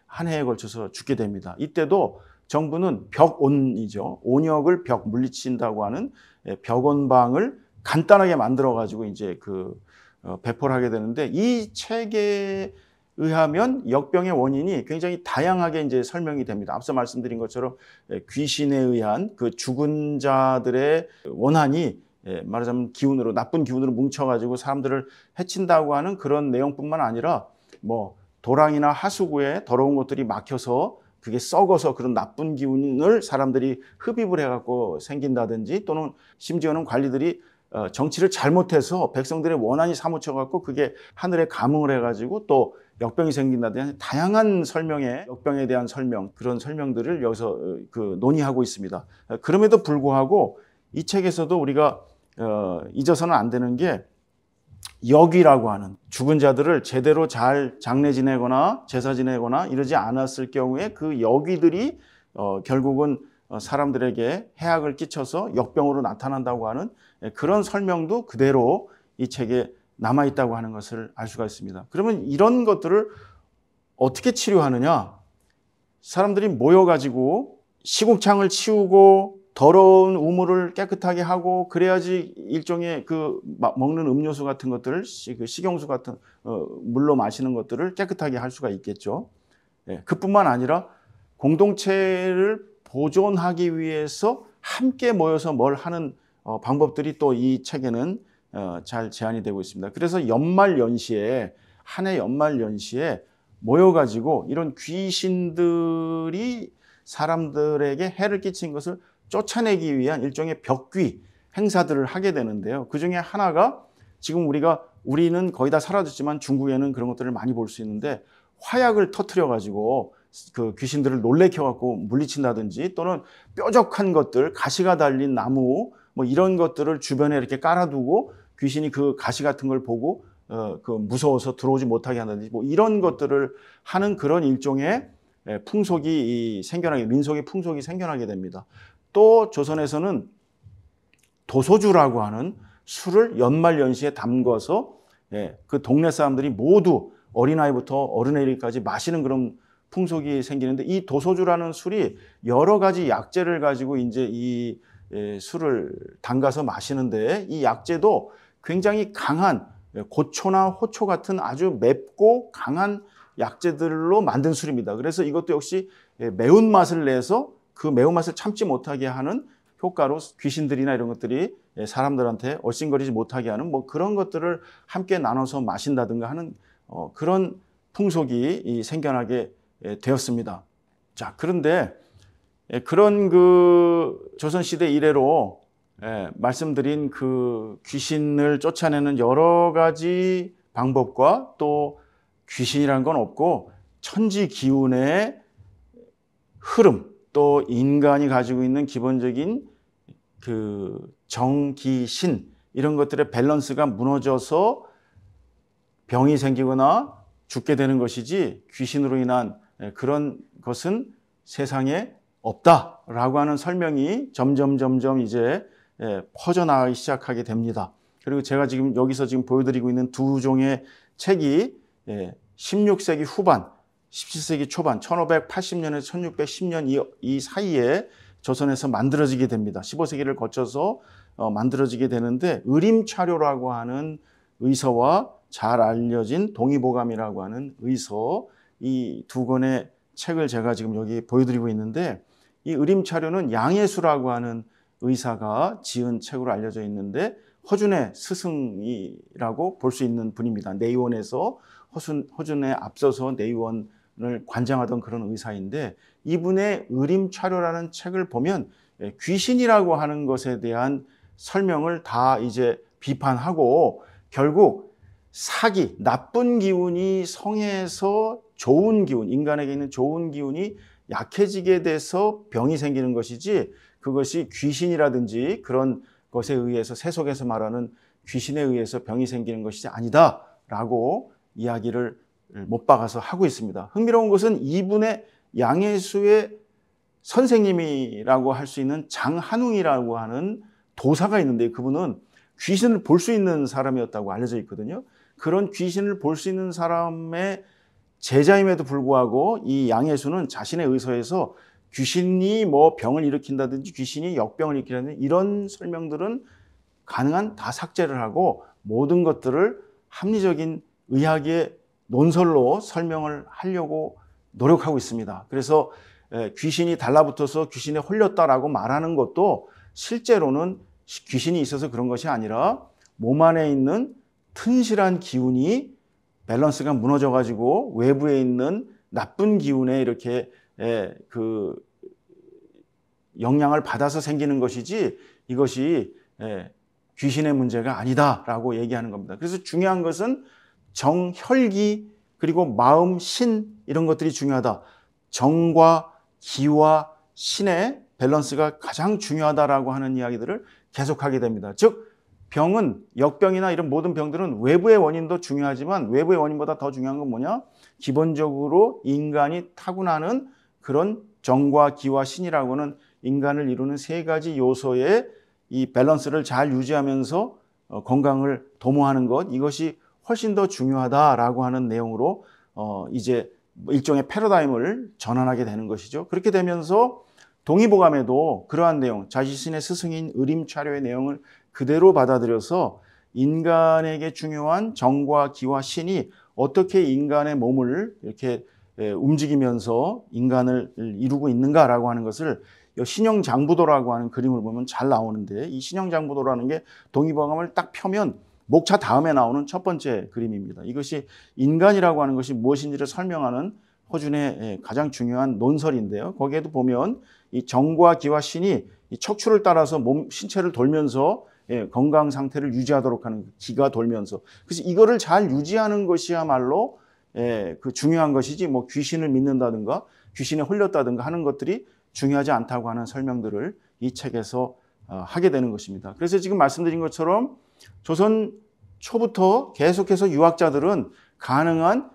한 해에 걸쳐서 죽게 됩니다. 이때도 정부는 벽온이죠. 온역을 벽 물리친다고 하는 벽온방을 간단하게 만들어 가지고 이제 배포를 하게 되는데, 이 책에 의하면 역병의 원인이 굉장히 다양하게 이제 설명이 됩니다. 앞서 말씀드린 것처럼 귀신에 의한 그 죽은 자들의 원한이 말하자면 기운으로, 나쁜 기운으로 뭉쳐가지고 사람들을 해친다고 하는 그런 내용뿐만 아니라 뭐 도랑이나 하수구에 더러운 것들이 막혀서 그게 썩어서 그런 나쁜 기운을 사람들이 흡입을 해갖고 생긴다든지, 또는 심지어는 관리들이 정치를 잘못해서 백성들의 원한이 사무쳐갖고 그게 하늘에 감응을 해가지고 또 역병이 생긴다든지, 다양한 설명에 역병에 대한 설명, 그런 설명들을 여기서 논의하고 있습니다. 그럼에도 불구하고 이 책에서도 우리가 잊어서는 안 되는 게, 역이라고 하는 죽은 자들을 제대로 잘 장례 지내거나 제사 지내거나 이러지 않았을 경우에 그 역이들이 결국은 사람들에게 해악을 끼쳐서 역병으로 나타난다고 하는 그런 설명도 그대로 이 책에 남아있다고 하는 것을 알 수가 있습니다. 그러면 이런 것들을 어떻게 치료하느냐? 사람들이 모여가지고 시궁창을 치우고 더러운 우물을 깨끗하게 하고, 그래야지 일종의 먹는 음료수 같은 것들을, 식용수 같은 물로 마시는 것들을 깨끗하게 할 수가 있겠죠. 그뿐만 아니라 공동체를 보존하기 위해서 함께 모여서 뭘 하는 방법들이 또 이 책에는 잘 제안이 되고 있습니다. 그래서 연말연시에, 한 해 연말연시에 모여가지고 이런 귀신들이 사람들에게 해를 끼친 것을 쫓아내기 위한 일종의 벽귀 행사들을 하게 되는데요. 그 중에 하나가, 지금 우리는 거의 다 사라졌지만 중국에는 그런 것들을 많이 볼 수 있는데, 화약을 터트려 가지고 그 귀신들을 놀래켜 갖고 물리친다든지, 또는 뾰족한 것들, 가시가 달린 나무 뭐 이런 것들을 주변에 이렇게 깔아두고 귀신이 그 가시 같은 걸 보고 무서워서 들어오지 못하게 한다든지, 뭐 이런 것들을 하는 그런 일종의 풍속이 민속의 풍속이 생겨나게 됩니다. 또 조선에서는 도소주라고 하는 술을 연말연시에 담궈서 그 동네 사람들이 모두 어린아이부터 어른애들까지 마시는 그런 풍속이 생기는데, 이 도소주라는 술이 여러 가지 약재를 가지고 이제 이 술을 담가서 마시는데, 이 약재도 굉장히 강한 고초나 호초 같은 아주 맵고 강한 약재들로 만든 술입니다. 그래서 이것도 역시 매운맛을 내서 그 매운맛을 참지 못하게 하는 효과로 귀신들이나 이런 것들이 사람들한테 얼씬거리지 못하게 하는 뭐 그런 것들을 함께 나눠서 마신다든가 하는 그런 풍속이 생겨나게 되었습니다. 자, 그런데 그런 조선시대 이래로 말씀드린 그 귀신을 쫓아내는 여러 가지 방법과, 또 귀신이란 건 없고 천지 기운의 흐름, 또 인간이 가지고 있는 기본적인 정기신, 이런 것들의 밸런스가 무너져서 병이 생기거나 죽게 되는 것이지, 귀신으로 인한 그런 것은 세상에 없다라고 하는 설명이 점점 이제 퍼져나가기 시작하게 됩니다. 그리고 제가 여기서 보여드리고 있는 두 종의 책이 16세기 후반, 17세기 초반, 1580년에서 1610년 이 사이에 조선에서 만들어지게 됩니다. 15세기를 거쳐서 만들어지게 되는데, 의림차료라고 하는 의서와 잘 알려진 동의보감이라고 하는 의서, 이 두 권의 책을 제가 지금 여기 보여드리고 있는데, 이 의림차료는 양예수라고 하는 의사가 지은 책으로 알려져 있는데, 허준의 스승이라고 볼 수 있는 분입니다. 내의원에서 허준에 앞서서 내의원을 관장하던 그런 의사인데, 이분의 의림차료라는 책을 보면 귀신이라고 하는 것에 대한 설명을 다 이제 비판하고, 결국 사기, 나쁜 기운이 성에서 좋은 기운, 인간에게 있는 좋은 기운이 약해지게 돼서 병이 생기는 것이지, 그것이 귀신이라든지 그런 것에 의해서 세속에서 말하는 귀신에 의해서 병이 생기는 것이 아니다라고 이야기를 못 박아서 하고 있습니다. 흥미로운 것은 이분의 양예수의 선생님이라고 할 수 있는 장한웅이라고 하는 도사가 있는데 그분은 귀신을 볼 수 있는 사람이었다고 알려져 있거든요. 그런 귀신을 볼 수 있는 사람의 제자임에도 불구하고 이 양예수는 자신의 의서에서 귀신이 뭐 병을 일으킨다든지 귀신이 역병을 일으킨다든지 이런 설명들은 가능한 다 삭제를 하고 모든 것들을 합리적인 의학의 논설로 설명을 하려고 노력하고 있습니다. 그래서 귀신이 달라붙어서 귀신에 홀렸다라고 말하는 것도 실제로는 귀신이 있어서 그런 것이 아니라 몸 안에 있는 튼실한 기운이 밸런스가 무너져가지고 외부에 있는 나쁜 기운에 이렇게 그 영향을 받아서 생기는 것이지 이것이 귀신의 문제가 아니다라고 얘기하는 겁니다. 그래서 중요한 것은 정, 혈기 그리고 마음, 신 이런 것들이 중요하다. 정과 기와 신의 밸런스가 가장 중요하다라고 하는 이야기들을 계속하게 됩니다. 즉 병은 역병이나 이런 모든 병들은 외부의 원인도 중요하지만 외부의 원인보다 더 중요한 건 뭐냐? 기본적으로 인간이 타고나는 그런 정과 기와 신이라고는 인간을 이루는 세 가지 요소의 이 밸런스를 잘 유지하면서 건강을 도모하는 것 이것이 훨씬 더 중요하다라고 하는 내용으로 이제 일종의 패러다임을 전환하게 되는 것이죠. 그렇게 되면서 동의보감에도 그러한 내용, 자신의 스승인 의림차려의 내용을 그대로 받아들여서 인간에게 중요한 정과 기와 신이 어떻게 인간의 몸을 이렇게 움직이면서 인간을 이루고 있는가라고 하는 것을 신형장부도라고 하는 그림을 보면 잘 나오는데 이 신형장부도라는 게 동의보감을 딱 펴면 목차 다음에 나오는 첫 번째 그림입니다. 이것이 인간이라고 하는 것이 무엇인지를 설명하는 허준의 가장 중요한 논설인데요. 거기에도 보면 이 정과 기와 신이 이 척추를 따라서 몸 신체를 돌면서 건강 상태를 유지하도록 하는 기가 돌면서 그래서 이거를 잘 유지하는 것이야말로 그 중요한 것이지 뭐 귀신을 믿는다든가 귀신에 홀렸다든가 하는 것들이 중요하지 않다고 하는 설명들을 이 책에서 하게 되는 것입니다. 그래서 지금 말씀드린 것처럼 조선 초부터 계속해서 유학자들은 가능한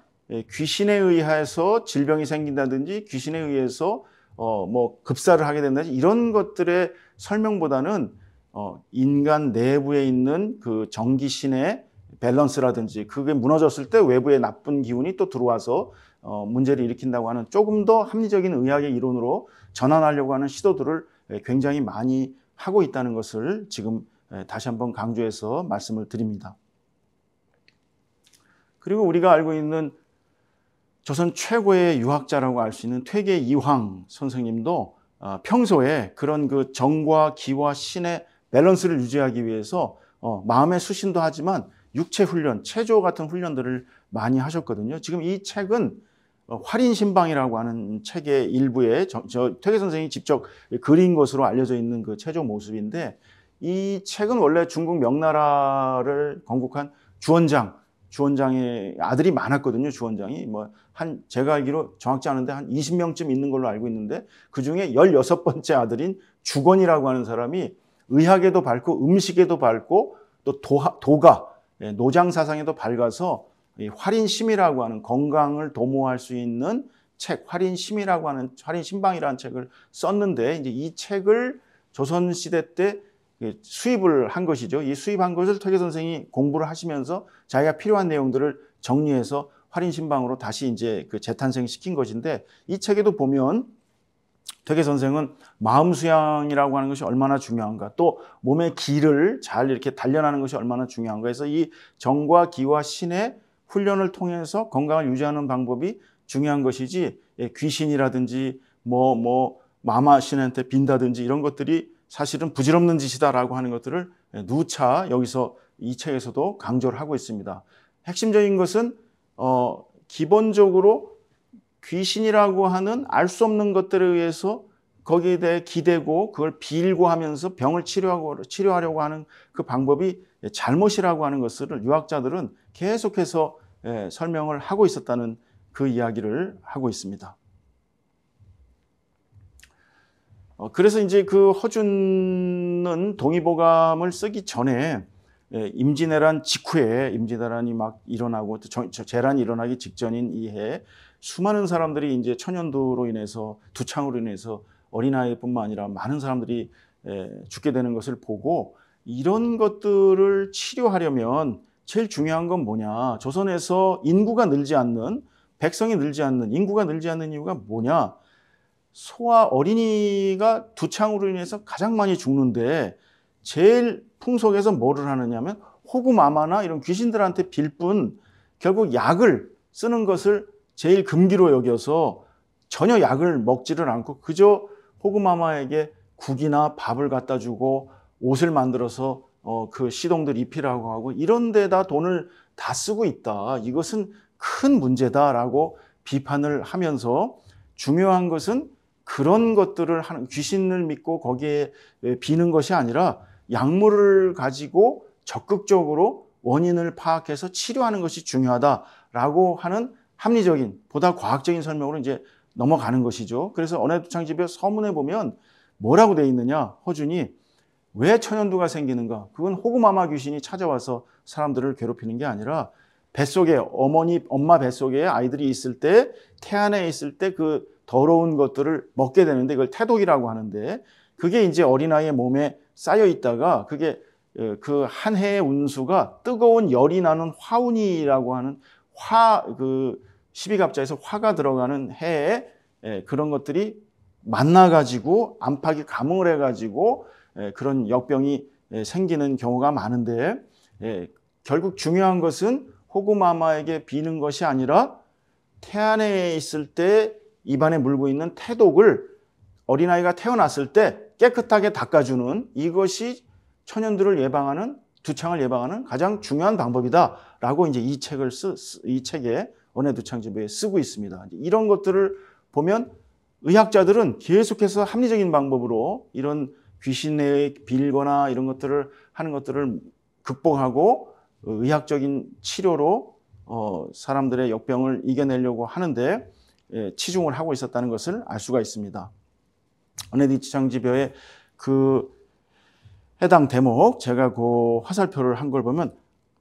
귀신에 의해서 질병이 생긴다든지 귀신에 의해서 뭐 급사를 하게 된다든지 이런 것들의 설명보다는 인간 내부에 있는 그 정기신의 밸런스라든지 그게 무너졌을 때 외부의 나쁜 기운이 또 들어와서 문제를 일으킨다고 하는 조금 더 합리적인 의학의 이론으로 전환하려고 하는 시도들을 굉장히 많이 하고 있다는 것을 지금 다시 한번 강조해서 말씀을 드립니다. 그리고 우리가 알고 있는 조선 최고의 유학자라고 할 수 있는 퇴계 이황 선생님도 평소에 그런 그 정과 기와 신의 밸런스를 유지하기 위해서 마음의 수신도 하지만 육체 훈련, 체조 같은 훈련들을 많이 하셨거든요. 지금 이 책은 활인신방이라고 하는 책의 일부에 퇴계 선생님이 직접 그린 것으로 알려져 있는 그 체조 모습인데 이 책은 원래 중국 명나라를 건국한 주원장의 아들이 많았거든요. 주원장이 제가 알기로 정확지 않은데 한 20명쯤 있는 걸로 알고 있는데 그중에 16번째 아들인 주건이라고 하는 사람이 의학에도 밝고 음식에도 밝고 또 도가 노장 사상에도 밝아서 활인심이라고 하는 건강을 도모할 수 있는 책, 활인심이라고 하는 활인신방이라는 책을 썼는데 이제 이 책을 조선 시대 때 수입을 한 것이죠. 이 수입한 것을 퇴계 선생이 공부를 하시면서 자기가 필요한 내용들을 정리해서 활인신방으로 다시 이제 그 재탄생시킨 것인데 이 책에도 보면 퇴계 선생은 마음 수양이라고 하는 것이 얼마나 중요한가 또 몸의 기를 잘 이렇게 단련하는 것이 얼마나 중요한가 해서 이 정과 기와 신의 훈련을 통해서 건강을 유지하는 방법이 중요한 것이지 귀신이라든지 마마 신한테 빈다든지 이런 것들이 사실은 부질없는 짓이다라고 하는 것들을 누차 여기서 이 책에서도 강조를 하고 있습니다. 핵심적인 것은 기본적으로 귀신이라고 하는 알 수 없는 것들에 의해서 거기에 대해 기대고 그걸 빌고 하면서 병을 치료하려고 하는 그 방법이 잘못이라고 하는 것을 유학자들은 계속해서 설명을 하고 있었다는 그 이야기를 하고 있습니다. 그래서 이제 그 허준은 동의보감을 쓰기 전에 임진왜란 직후에 임진왜란이 막 일어나고 재란이 일어나기 직전인 이 해에 수많은 사람들이 이제 천연두로 인해서 두창으로 인해서 어린아이뿐만 아니라 많은 사람들이 죽게 되는 것을 보고 이런 것들을 치료하려면 제일 중요한 건 뭐냐? 조선에서 인구가 늘지 않는 백성이 늘지 않는 인구가 늘지 않는 이유가 뭐냐? 소와 어린이가 두창으로 인해서 가장 많이 죽는데 제일 풍속에서 뭐를 하느냐면 호구마마나 이런 귀신들한테 빌 뿐 결국 약을 쓰는 것을 제일 금기로 여겨서 전혀 약을 먹지를 않고 그저 호구마마에게 국이나 밥을 갖다 주고 옷을 만들어서 그 시동들 입히라고 하고 이런 데다 돈을 다 쓰고 있다. 이것은 큰 문제다라고 비판을 하면서 중요한 것은 그런 것들을 하는 귀신을 믿고 거기에 비는 것이 아니라 약물을 가지고 적극적으로 원인을 파악해서 치료하는 것이 중요하다라고 하는 합리적인 보다 과학적인 설명으로 이제 넘어가는 것이죠. 그래서 언해두창집의 서문에 보면 뭐라고 돼 있느냐? 허준이 왜 천연두가 생기는가? 그건 호구마마 귀신이 찾아와서 사람들을 괴롭히는 게 아니라 뱃속에 엄마 뱃속에 아이들이 있을 때 태 안에 있을 때 그 더러운 것들을 먹게 되는데 이걸 태독이라고 하는데 그게 이제 어린아이의 몸에 쌓여 있다가 그게 그 한 해의 운수가 뜨거운 열이 나는 화운이라고 하는 그 12갑자에서 화가 들어가는 해에 그런 것들이 만나가지고 안팎이 감흥을 해가지고 그런 역병이 생기는 경우가 많은데 결국 중요한 것은 호구마마에게 비는 것이 아니라 태 안에 있을 때 입안에 물고 있는 태독을 어린아이가 태어났을 때 깨끗하게 닦아주는 이것이 천연두를 예방하는 두창을 예방하는 가장 중요한 방법이다라고 이제 이 책에 언해두창집에 쓰고 있습니다. 이런 것들을 보면 의학자들은 계속해서 합리적인 방법으로 이런 귀신에 빌거나 이런 것들을 하는 것들을 극복하고 의학적인 치료로 사람들의 역병을 이겨내려고 하는데 치중을 하고 있었다는 것을 알 수가 있습니다. 언해두창집의 그 해당 대목 제가 그 화살표를 한 걸 보면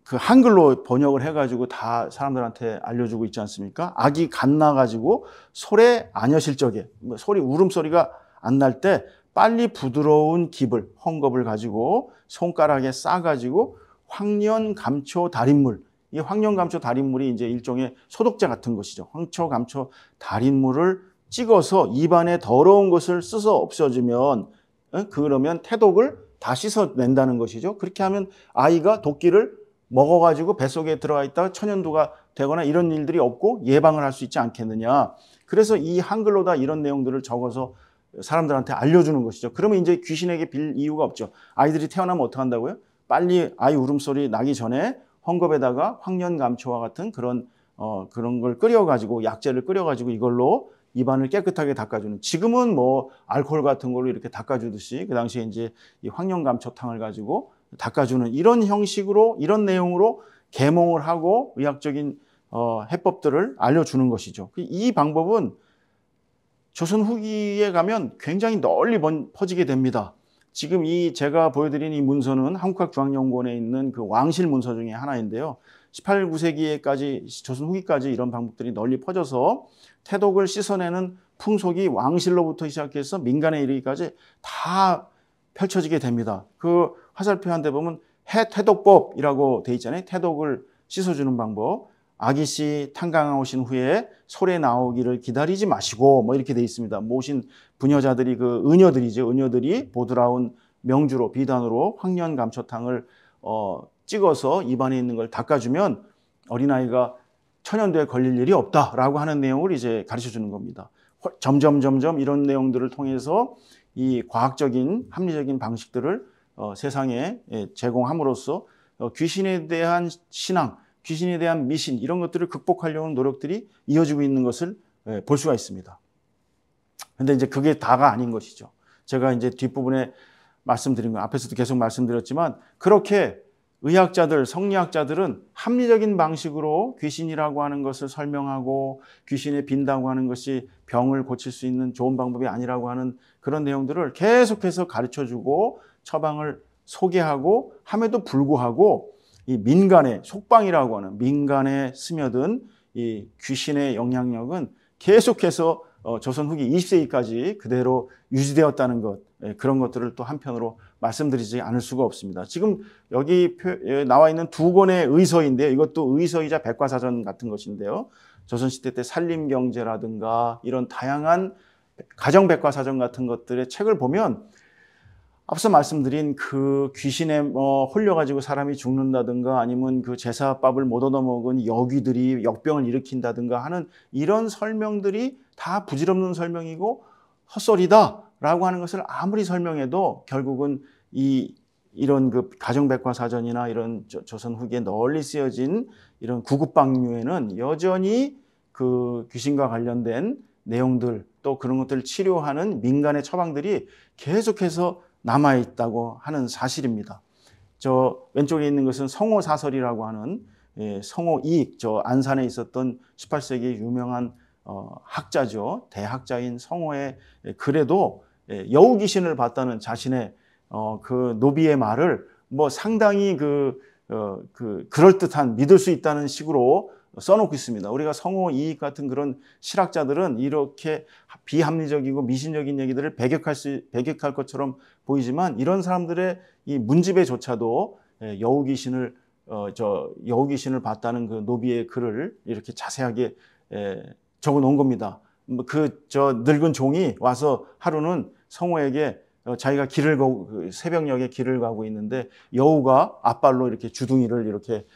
그 한글로 번역을 해가지고 다 사람들한테 알려주고 있지 않습니까? 아기 갓 나가지고 솔에 안여실 적에 울음소리가 안 날 때 빨리 부드러운 깁을 헝겊을 가지고 손가락에 싸가지고 황련감초 달인물 이 황련감초 달인물이 이제 일종의 소독제 같은 것이죠. 황초감초 달인물을 찍어서 입안에 더러운 것을 씻어 없어지면 그러면 태독을 다 씻어낸다는 것이죠. 그렇게 하면 아이가 도끼를 먹어가지고 뱃속에 들어가 있다가 천연두가 되거나 이런 일들이 없고 예방을 할 수 있지 않겠느냐. 그래서 이 한글로다 이런 내용들을 적어서 사람들한테 알려주는 것이죠. 그러면 이제 귀신에게 빌 이유가 없죠. 아이들이 태어나면 어떻게 한다고요? 빨리 아이 울음소리 나기 전에 헝겊에다가 황련감초와 같은 그런 걸 끓여가지고 약재를 끓여가지고 이걸로 입안을 깨끗하게 닦아주는 지금은 뭐 알코올 같은 걸로 이렇게 닦아주듯이 그 당시에 이제 이 황련감초탕을 가지고 닦아주는 이런 형식으로 이런 내용으로 계몽을 하고 의학적인 해법들을 알려주는 것이죠. 이 방법은 조선 후기에 가면 굉장히 널리 퍼지게 됩니다. 지금 이 제가 보여드린 이 문서는 한국학중앙연구원에 있는 그 왕실 문서 중에 하나인데요. 18, 19세기에까지 조선 후기까지 이런 방법들이 널리 퍼져서 태독을 씻어내는 풍속이 왕실로부터 시작해서 민간에 이르기까지 다 펼쳐지게 됩니다. 그 화살표 한 대 보면 해태독법이라고 돼 있잖아요. 태독을 씻어주는 방법. 아기씨 탄강하오신 후에 솔에 나오기를 기다리지 마시고 뭐 이렇게 돼 있습니다. 모신 부녀자들이 그 은여들이죠. 은여들이 보드라운 명주로 비단으로 황련감초탕을 찍어서 입안에 있는 걸 닦아주면 어린아이가 천연두에 걸릴 일이 없다라고 하는 내용을 이제 가르쳐주는 겁니다. 점점 이런 내용들을 통해서 이 과학적인 합리적인 방식들을 세상에 제공함으로써 귀신에 대한 신앙, 귀신에 대한 미신 이런 것들을 극복하려는 노력들이 이어지고 있는 것을 볼 수가 있습니다. 근데 이제 그게 다가 아닌 것이죠. 제가 이제 뒷부분에 말씀드린 거 앞에서도 계속 말씀드렸지만 그렇게 의학자들, 성리학자들은 합리적인 방식으로 귀신이라고 하는 것을 설명하고 귀신에 빈다고 하는 것이 병을 고칠 수 있는 좋은 방법이 아니라고 하는 그런 내용들을 계속해서 가르쳐주고 처방을 소개하고 함에도 불구하고 이 민간에 속방이라고 하는 민간에 스며든 이 귀신의 영향력은 계속해서 조선 후기 20세기까지 그대로 유지되었다는 것, 그런 것들을 또 한편으로 말씀드리지 않을 수가 없습니다. 지금 여기 나와 있는 두 권의 의서인데요. 이것도 의서이자 백과사전 같은 것인데요. 조선시대 때 산림경제라든가 이런 다양한 가정백과사전 같은 것들의 책을 보면 앞서 말씀드린 그 귀신에 홀려가지고 사람이 죽는다든가 아니면 그 제사밥을 못 얻어먹은 여귀들이 역병을 일으킨다든가 하는 이런 설명들이 다 부질없는 설명이고 헛소리다라고 하는 것을 아무리 설명해도 결국은 이런 그 가정백과사전이나 이런 조선 후기에 널리 쓰여진 이런 구급방류에는 여전히 그 귀신과 관련된 내용들 또 그런 것들을 치료하는 민간의 처방들이 계속해서 남아있다고 하는 사실입니다. 저 왼쪽에 있는 것은 성호사설이라고 하는 성호이익, 저 안산에 있었던 18세기 유명한 학자죠. 대학자인 성호의 글에도 여우 귀신을 봤다는 자신의 그 노비의 말을 뭐 상당히 그럴듯한 믿을 수 있다는 식으로 써놓고 있습니다. 우리가 성호이익 같은 그런 실학자들은 이렇게 비합리적이고 미신적인 얘기들을 배격할 것처럼 보이지만 이런 사람들의 이 문집에조차도 여우 귀신을 봤다는 그 노비의 글을 이렇게 자세하게 적어 놓은 겁니다. 저 늙은 종이 와서 하루는 성호에게 자기가 새벽녘에 길을 가고 있는데 여우가 앞발로 이렇게 주둥이를 이렇게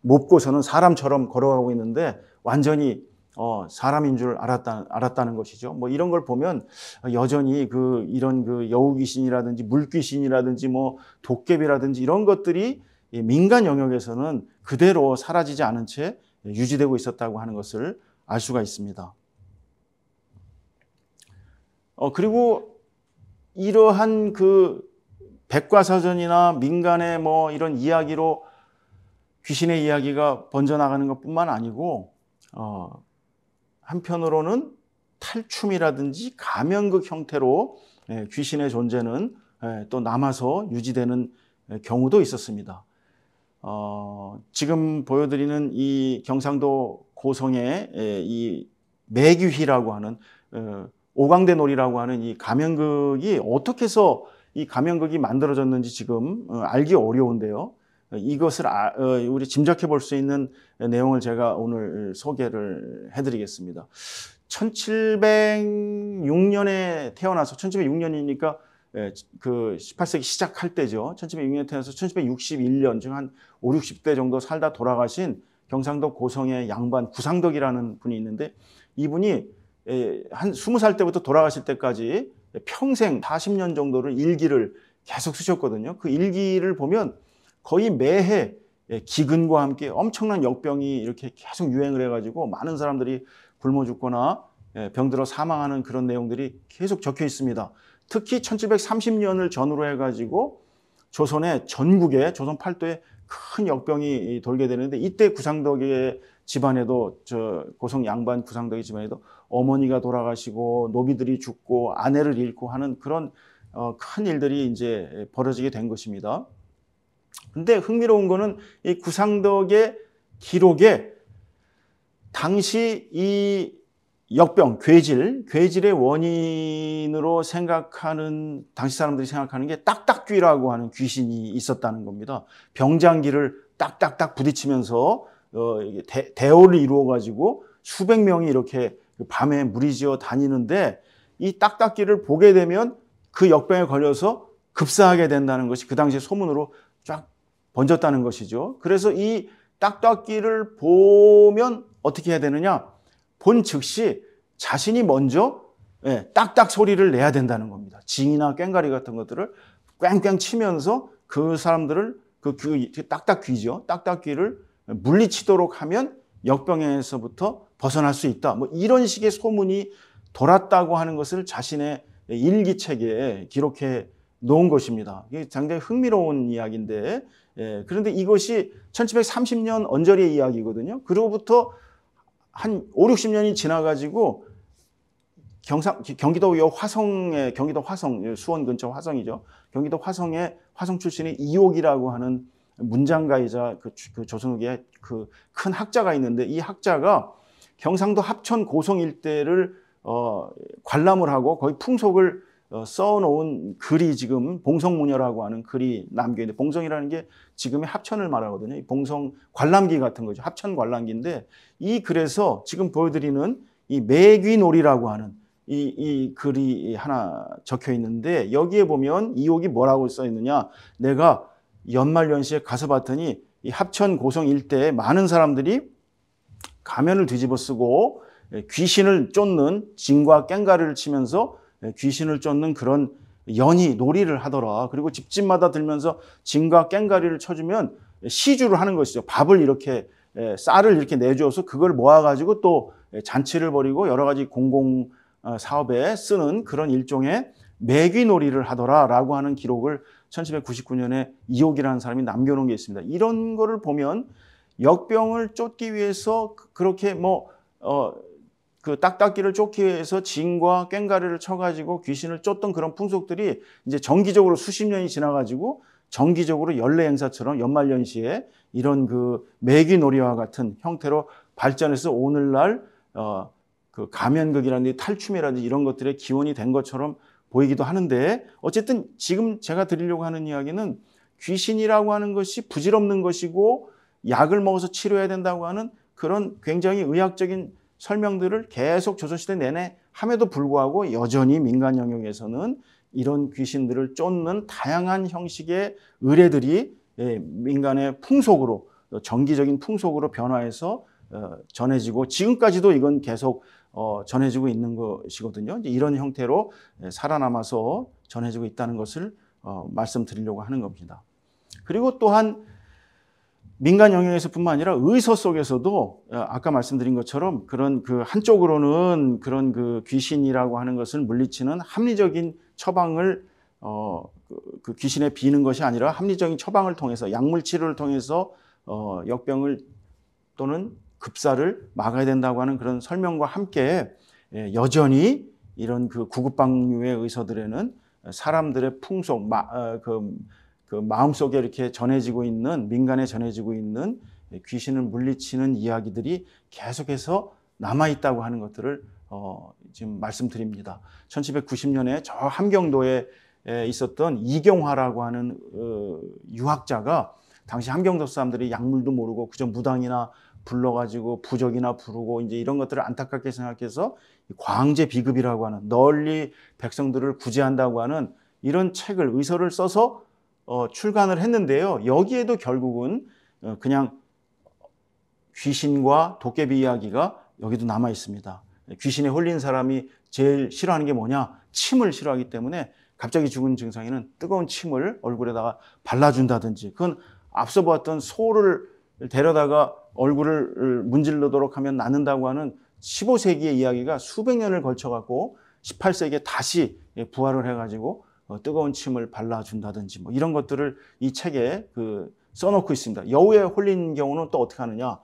몹고서는 사람처럼 걸어가고 있는데 완전히 사람인 줄 알았다는 것이죠. 뭐 이런 걸 보면 여전히 이런 여우 귀신이라든지 물귀신이라든지 뭐 도깨비라든지 이런 것들이 민간 영역에서는 그대로 사라지지 않은 채 유지되고 있었다고 하는 것을 알 수가 있습니다. 그리고 이러한 그 백과사전이나 민간의 뭐 이런 이야기로 귀신의 이야기가 번져나가는 것뿐만 아니고 한편으로는 탈춤이라든지 가면극 형태로 귀신의 존재는 또 남아서 유지되는 경우도 있었습니다. 지금 보여드리는 이 경상도 고성의 이 매귀희라고 하는 오광대놀이라고 하는 이 가면극이 어떻게 해서 이 가면극이 만들어졌는지 지금 알기 어려운데요. 이것을 우리 짐작해 볼 수 있는 내용을 제가 오늘 소개를 해드리겠습니다. 1706년에 태어나서 1706년이니까 그 18세기 시작할 때죠. 1706년에 태어나서 1761년 즉 한 5, 60대 정도 살다 돌아가신 경상도 고성의 양반 구상덕이라는 분이 있는데 이분이 한 20살 때부터 돌아가실 때까지 평생 40년 정도를 일기를 계속 쓰셨거든요. 그 일기를 보면 거의 매해 기근과 함께 엄청난 역병이 이렇게 계속 유행을 해가지고 많은 사람들이 굶어 죽거나 병들어 사망하는 그런 내용들이 계속 적혀 있습니다. 특히 1730년을 전후로 해가지고 조선의 전국에 조선 팔도에 큰 역병이 돌게 되는데 이때 구상덕의 집안에도 고성 양반 구상덕의 집안에도 어머니가 돌아가시고 노비들이 죽고 아내를 잃고 하는 그런 큰 일들이 이제 벌어지게 된 것입니다. 근데 흥미로운 거는 이 구상덕의 기록에 당시 이 역병, 괴질의 원인으로 생각하는 당시 사람들이 생각하는 게 딱딱귀라고 하는 귀신이 있었다는 겁니다. 병장기를 딱딱딱 부딪히면서 대오를 이루어 가지고 수백 명이 이렇게 밤에 무리지어 다니는데 이 딱딱귀를 보게 되면 그 역병에 걸려서 급사하게 된다는 것이 그 당시에 소문으로 쫙 번졌다는 것이죠. 그래서 이 딱딱귀를 보면 어떻게 해야 되느냐? 본 즉시 자신이 먼저 딱딱 소리를 내야 된다는 겁니다. 징이나 꽹과리 같은 것들을 꽝꽝 치면서 그 사람들을 그 딱딱귀죠. 딱딱귀를 물리치도록 하면 역병에서부터 벗어날 수 있다. 뭐 이런 식의 소문이 돌았다고 하는 것을 자신의 일기책에 기록해 놓은 것입니다. 이게 상당히 흥미로운 이야기인데 그런데 이것이 1730년 언저리의 이야기거든요. 그로부터 한 5, 60년이 지나가지고 경기도 화성의 경기도 화성, 수원 근처 화성이죠. 경기도 화성의 화성 출신의 이옥이라고 하는 문장가이자 그 조선후기의 그 큰 학자가 있는데, 이 학자가 경상도 합천 고성 일대를 관람을 하고 거기 풍속을 써놓은 글이 지금 봉성문여라고 하는 글이 남겨 있는데, 봉성이라는 게 지금의 합천을 말하거든요. 이 봉성 관람기 같은 거죠. 합천 관람기인데, 이 글에서 지금 보여드리는 이 매귀놀이라고 하는 이 글이 하나 적혀 있는데, 여기에 보면 이옥이 뭐라고 써 있느냐, 내가 연말연시에 가서 봤더니 이 합천 고성 일대에 많은 사람들이 가면을 뒤집어 쓰고 귀신을 쫓는, 징과 깽가리를 치면서 귀신을 쫓는 그런 연희 놀이를 하더라. 그리고 집집마다 들면서 징과 깽가리를 쳐주면 시주를 하는 것이죠. 밥을 이렇게, 쌀을 이렇게 내주어서 그걸 모아가지고 또 잔치를 벌이고 여러 가지 공공 사업에 쓰는 그런 일종의 매귀놀이를 하더라라고 하는 기록을 1799년에 이옥이라는 사람이 남겨놓은 게 있습니다. 이런 거를 보면 역병을 쫓기 위해서 그렇게 그 딱딱기를 쫓기 위해서 징과 꽹가리를 쳐가지고 귀신을 쫓던 그런 풍속들이 이제 정기적으로 수십 년이 지나가지고 정기적으로 연례 행사처럼 연말연시에 이런 그 매귀놀이와 같은 형태로 발전해서 오늘날 그 가면극이라든지 탈춤이라든지 이런 것들의 기원이 된 것처럼 보이기도 하는데, 어쨌든 지금 제가 드리려고 하는 이야기는 귀신이라고 하는 것이 부질없는 것이고 약을 먹어서 치료해야 된다고 하는 그런 굉장히 의학적인 설명들을 계속 조선시대 내내 함에도 불구하고 여전히 민간 영역에서는 이런 귀신들을 쫓는 다양한 형식의 의례들이 민간의 풍속으로, 정기적인 풍속으로 변화해서 전해지고 지금까지도 이건 계속 전해지고 있는 것이거든요. 이런 형태로 살아남아서 전해지고 있다는 것을 말씀드리려고 하는 겁니다. 그리고 또한 민간 영역에서뿐만 아니라 의서 속에서도 아까 말씀드린 것처럼 그런 그 한쪽으로는 그런 그 귀신이라고 하는 것을 물리치는 합리적인 처방을 그 귀신에 비는 것이 아니라 합리적인 처방을 통해서, 약물 치료를 통해서 역병을 또는 급사를 막아야 된다고 하는 그런 설명과 함께 여전히 이런 그 구급방류의 의서들에는 사람들의 풍속, 그 마음속에 이렇게 전해지고 있는, 민간에 전해지고 있는 귀신을 물리치는 이야기들이 계속해서 남아있다고 하는 것들을 지금 말씀드립니다. 1790년에 저 함경도에 있었던 이경화라고 하는 유학자가, 당시 함경도 사람들이 약물도 모르고 그저 무당이나 불러가지고 부적이나 부르고 이제 이런 것들을 안타깝게 생각해서 광제 비급이라고 하는, 널리 백성들을 구제한다고 하는 이런 책을, 의서를 써서 출간을 했는데요. 여기에도 결국은 그냥 귀신과 도깨비 이야기가 여기도 남아 있습니다. 귀신에 홀린 사람이 제일 싫어하는 게 뭐냐? 침을 싫어하기 때문에 갑자기 죽은 증상에는 뜨거운 침을 얼굴에다가 발라준다든지, 그건 앞서 보았던 소를 데려다가 얼굴을 문질르도록 하면 낫는다고 하는 15세기의 이야기가 수백 년을 걸쳐갖고 18세기에 다시 부활을 해가지고 뜨거운 침을 발라준다든지 뭐 이런 것들을 이 책에 써놓고 있습니다. 여우에 홀린 경우는 또 어떻게 하느냐?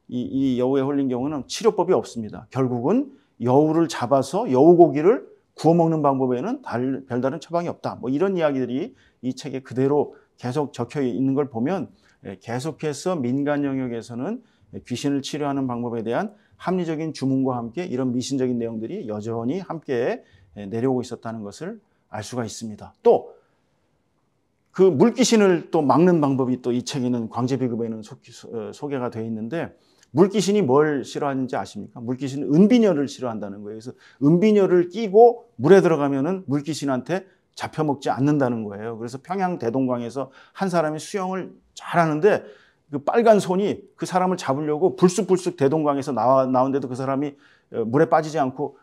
이 여우에 홀린 경우는 치료법이 없습니다. 결국은 여우를 잡아서 여우 고기를 구워 먹는 방법에는 별다른 처방이 없다. 뭐 이런 이야기들이 이 책에 그대로 계속 적혀 있는 걸 보면 계속해서 민간 영역에서는 귀신을 치료하는 방법에 대한 합리적인 주문과 함께 이런 미신적인 내용들이 여전히 함께 내려오고 있었다는 것을 알 수가 있습니다. 또 그 물귀신을 또 막는 방법이 또 이 책에는, 광제비급에는 소개가 되어 있는데, 물귀신이 뭘 싫어하는지 아십니까? 물귀신은 은비녀를 싫어한다는 거예요. 그래서 은비녀를 끼고 물에 들어가면은 물귀신한테 잡혀먹지 않는다는 거예요. 그래서 평양 대동강에서 한 사람이 수영을 잘하는데 그 빨간 손이 그 사람을 잡으려고 불쑥불쑥 대동강에서 나오는데도 그 사람이 물에 빠지지 않고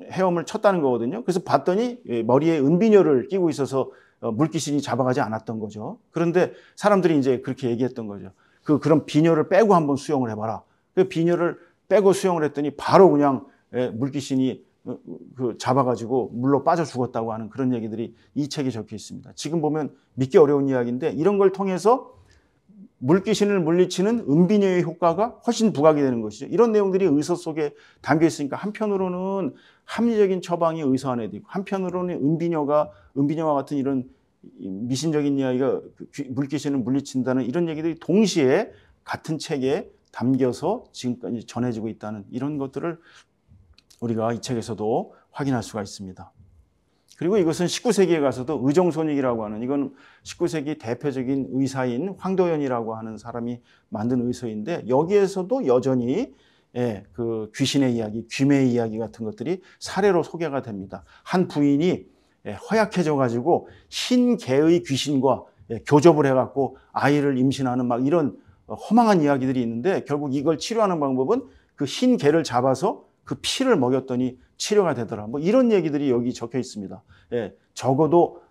헤엄을 쳤다는 거거든요. 그래서 봤더니 머리에 은비녀를 끼고 있어서 물귀신이 잡아가지 않았던 거죠. 그런데 사람들이 이제 그렇게 얘기했던 거죠. 그럼 비녀를 빼고 한번 수영을 해봐라. 그 비녀를 빼고 수영을 했더니 바로 그냥 물귀신이 잡아가지고 물로 빠져 죽었다고 하는 그런 얘기들이 이 책에 적혀 있습니다. 지금 보면 믿기 어려운 이야기인데, 이런 걸 통해서 물귀신을 물리치는 은비녀의 효과가 훨씬 부각이 되는 것이죠. 이런 내용들이 의서 속에 담겨 있으니까 한편으로는 합리적인 처방이 의사 안에도 있고, 한편으로는 은비녀와 같은 이런 미신적인 이야기가 물귀신을 물리친다는 이런 얘기들이 동시에 같은 책에 담겨서 지금까지 전해지고 있다는 이런 것들을 우리가 이 책에서도 확인할 수가 있습니다. 그리고 이것은 19세기에 가서도 의정손익이라고 하는, 이건 19세기 대표적인 의사인 황도연이라고 하는 사람이 만든 의서인데, 여기에서도 여전히 그 귀신의 이야기, 귀매의 이야기 같은 것들이 사례로 소개가 됩니다. 한 부인이 허약해져 가지고 흰 개의 귀신과 교접을 해갖고 아이를 임신하는 막 이런 허망한 이야기들이 있는데, 결국 이걸 치료하는 방법은 그 흰 개를 잡아서 그 피를 먹였더니 치료가 되더라. 뭐 이런 얘기들이 여기 적혀 있습니다. 적어도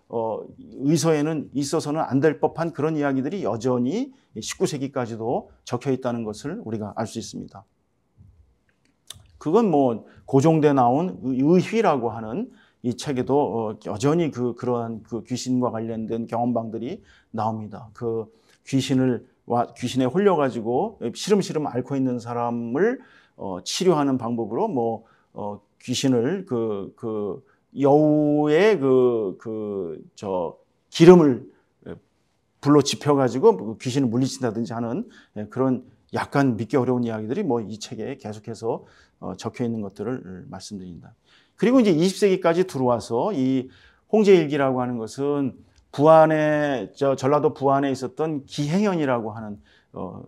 의서에는 있어서는 안 될 법한 그런 이야기들이 여전히 19세기까지도 적혀 있다는 것을 우리가 알 수 있습니다. 그건 뭐 고종대 나온 의휘라고 하는 이 책에도 여전히 그러한 그 귀신과 관련된 경험방들이 나옵니다. 그 귀신에 홀려가지고 시름시름 앓고 있는 사람을 치료하는 방법으로 뭐 귀신을 여우의 기름을 불로 지펴가지고 귀신을 물리친다든지 하는 그런 약간 믿기 어려운 이야기들이 뭐 이 책에 계속해서 적혀 있는 것들을 말씀드립니다. 그리고 이제 20세기까지 들어와서 이 홍제일기라고 하는 것은 전라도 부안에 있었던 기행연이라고 하는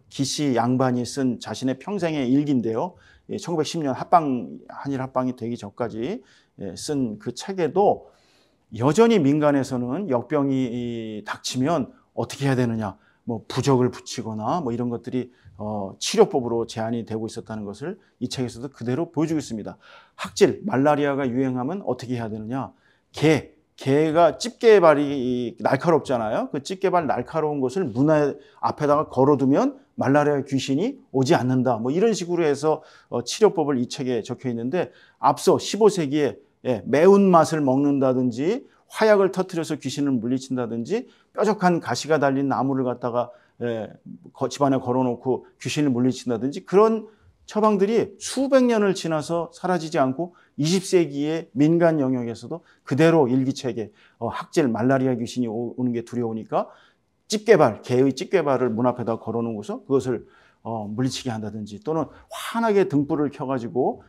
기씨 양반이 쓴 자신의 평생의 일기인데요. 1910년 한일 합방이 되기 전까지 쓴 그 책에도 여전히 민간에서는 역병이 닥치면 어떻게 해야 되느냐, 뭐 부적을 붙이거나 뭐 이런 것들이 치료법으로 제한이 되고 있었다는 것을 이 책에서도 그대로 보여주고 있습니다. 학질, 말라리아가 유행하면 어떻게 해야 되느냐, 개가 집게발이 날카롭잖아요. 그 집게발 날카로운 것을 문 앞에다가 걸어두면 말라리아 귀신이 오지 않는다. 뭐 이런 식으로 해서 치료법을 이 책에 적혀 있는데, 앞서 15세기에 매운맛을 먹는다든지 화약을 터뜨려서 귀신을 물리친다든지 뾰족한 가시가 달린 나무를 갖다가 집안에 걸어놓고 귀신을 물리친다든지 그런 처방들이 수백 년을 지나서 사라지지 않고 20세기의 민간 영역에서도 그대로 일기책에 학질, 말라리아 귀신이 오는 게 두려우니까 개의 집게발을 문 앞에다 걸어놓고서 그것을 물리치게 한다든지, 또는 환하게 등불을 켜가지고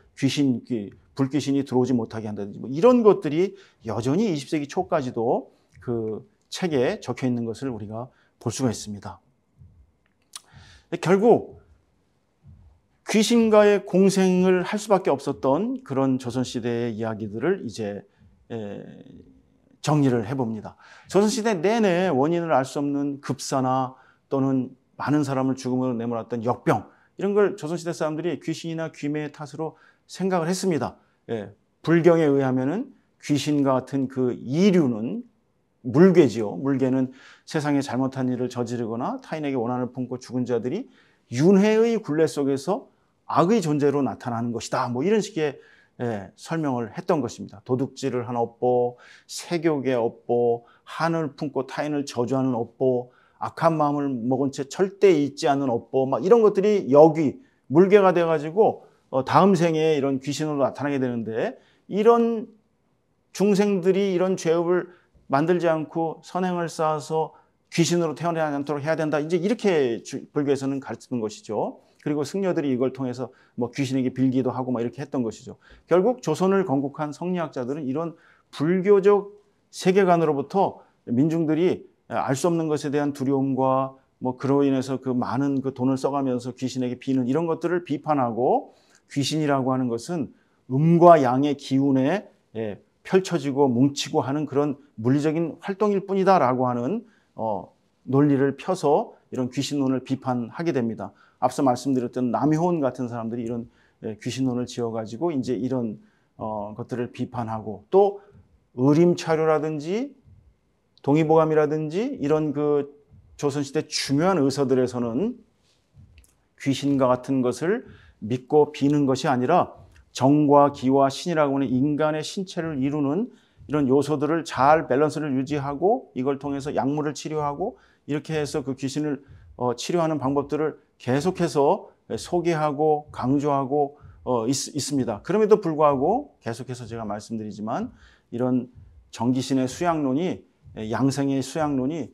불귀신이 들어오지 못하게 한다든지, 뭐 이런 것들이 여전히 20세기 초까지도 그 책에 적혀 있는 것을 우리가 볼 수가 있습니다. 결국 귀신과의 공생을 할 수밖에 없었던 그런 조선시대의 이야기들을 이제 정리를 해봅니다. 조선시대 내내 원인을 알 수 없는 급사나 또는 많은 사람을 죽음으로 내몰았던 역병, 이런 걸 조선시대 사람들이 귀신이나 귀매의 탓으로 생각을 했습니다. 불경에 의하면은 귀신과 같은 그 이류는 물괴지요. 물괴는 세상에 잘못한 일을 저지르거나 타인에게 원한을 품고 죽은 자들이 윤회의 굴레 속에서 악의 존재로 나타나는 것이다. 뭐 이런 식의 설명을 했던 것입니다. 도둑질을 한 업보, 세욕의 업보, 한을 품고 타인을 저주하는 업보, 악한 마음을 먹은 채 절대 잊지 않는 업보, 막 이런 것들이 물괴가 돼가지고 다음 생에 이런 귀신으로 나타나게 되는데, 이런 중생들이 이런 죄업을 만들지 않고 선행을 쌓아서 귀신으로 태어나지 않도록 해야 된다. 이제 이렇게 불교에서는 가르치는 것이죠. 그리고 승려들이 이걸 통해서 뭐 귀신에게 빌기도 하고 막 이렇게 했던 것이죠. 결국 조선을 건국한 성리학자들은 이런 불교적 세계관으로부터 민중들이 알 수 없는 것에 대한 두려움과 뭐 그로 인해서 그 많은 그 돈을 써가면서 귀신에게 비는 이런 것들을 비판하고, 귀신이라고 하는 것은 음과 양의 기운에 펼쳐지고 뭉치고 하는 그런 물리적인 활동일 뿐이다라고 하는 논리를 펴서 이런 귀신론을 비판하게 됩니다. 앞서 말씀드렸던 남효원 같은 사람들이 이런 귀신론을 지어가지고 이제 이런 것들을 비판하고, 또 의림차료라든지 동의보감이라든지 이런 그 조선시대 중요한 의서들에서는 귀신과 같은 것을 믿고 비는 것이 아니라 정과 기와 신이라고 하는 인간의 신체를 이루는 이런 요소들을 잘 밸런스를 유지하고, 이걸 통해서 약물을 치료하고 이렇게 해서 그 귀신을 치료하는 방법들을 계속해서 소개하고 강조하고 있습니다. 그럼에도 불구하고 계속해서 제가 말씀드리지만 이런 정귀신의 수양론이 양생의 수양론이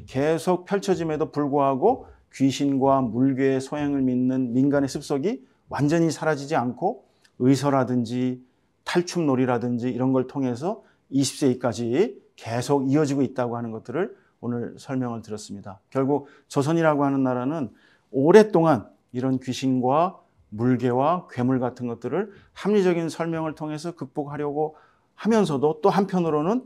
계속 펼쳐짐에도 불구하고 귀신과 물괴의 소행을 믿는 민간의 습속이 완전히 사라지지 않고 의서라든지 탈춤놀이라든지 이런 걸 통해서 20세기까지 계속 이어지고 있다고 하는 것들을 오늘 설명을 드렸습니다. 결국 조선이라고 하는 나라는 오랫동안 이런 귀신과 물괴와 괴물 같은 것들을 합리적인 설명을 통해서 극복하려고 하면서도 또 한편으로는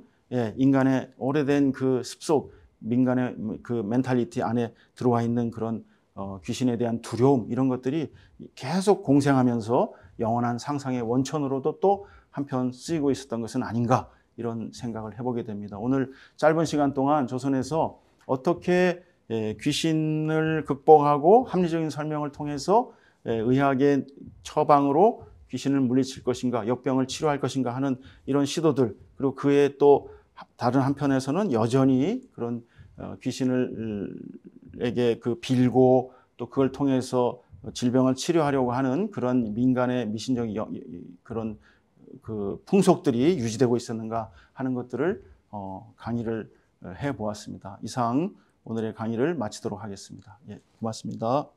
인간의 오래된 그 습속, 민간의 그 멘탈리티 안에 들어와 있는 그런 귀신에 대한 두려움 이런 것들이 계속 공생하면서 영원한 상상의 원천으로도 또 한편 쓰이고 있었던 것은 아닌가 이런 생각을 해보게 됩니다. 오늘 짧은 시간 동안 조선에서 어떻게 귀신을 극복하고 합리적인 설명을 통해서 의학의 처방으로 귀신을 물리칠 것인가, 역병을 치료할 것인가 하는 이런 시도들, 그리고 그에 또 다른 한편에서는 여전히 그런 귀신을에게 그 빌고 또 그걸 통해서 질병을 치료하려고 하는 그런 민간의 미신적인 그런 그 풍속들이 유지되고 있었는가 하는 것들을 강의를 해 보았습니다. 이상 오늘의 강의를 마치도록 하겠습니다. 예, 고맙습니다.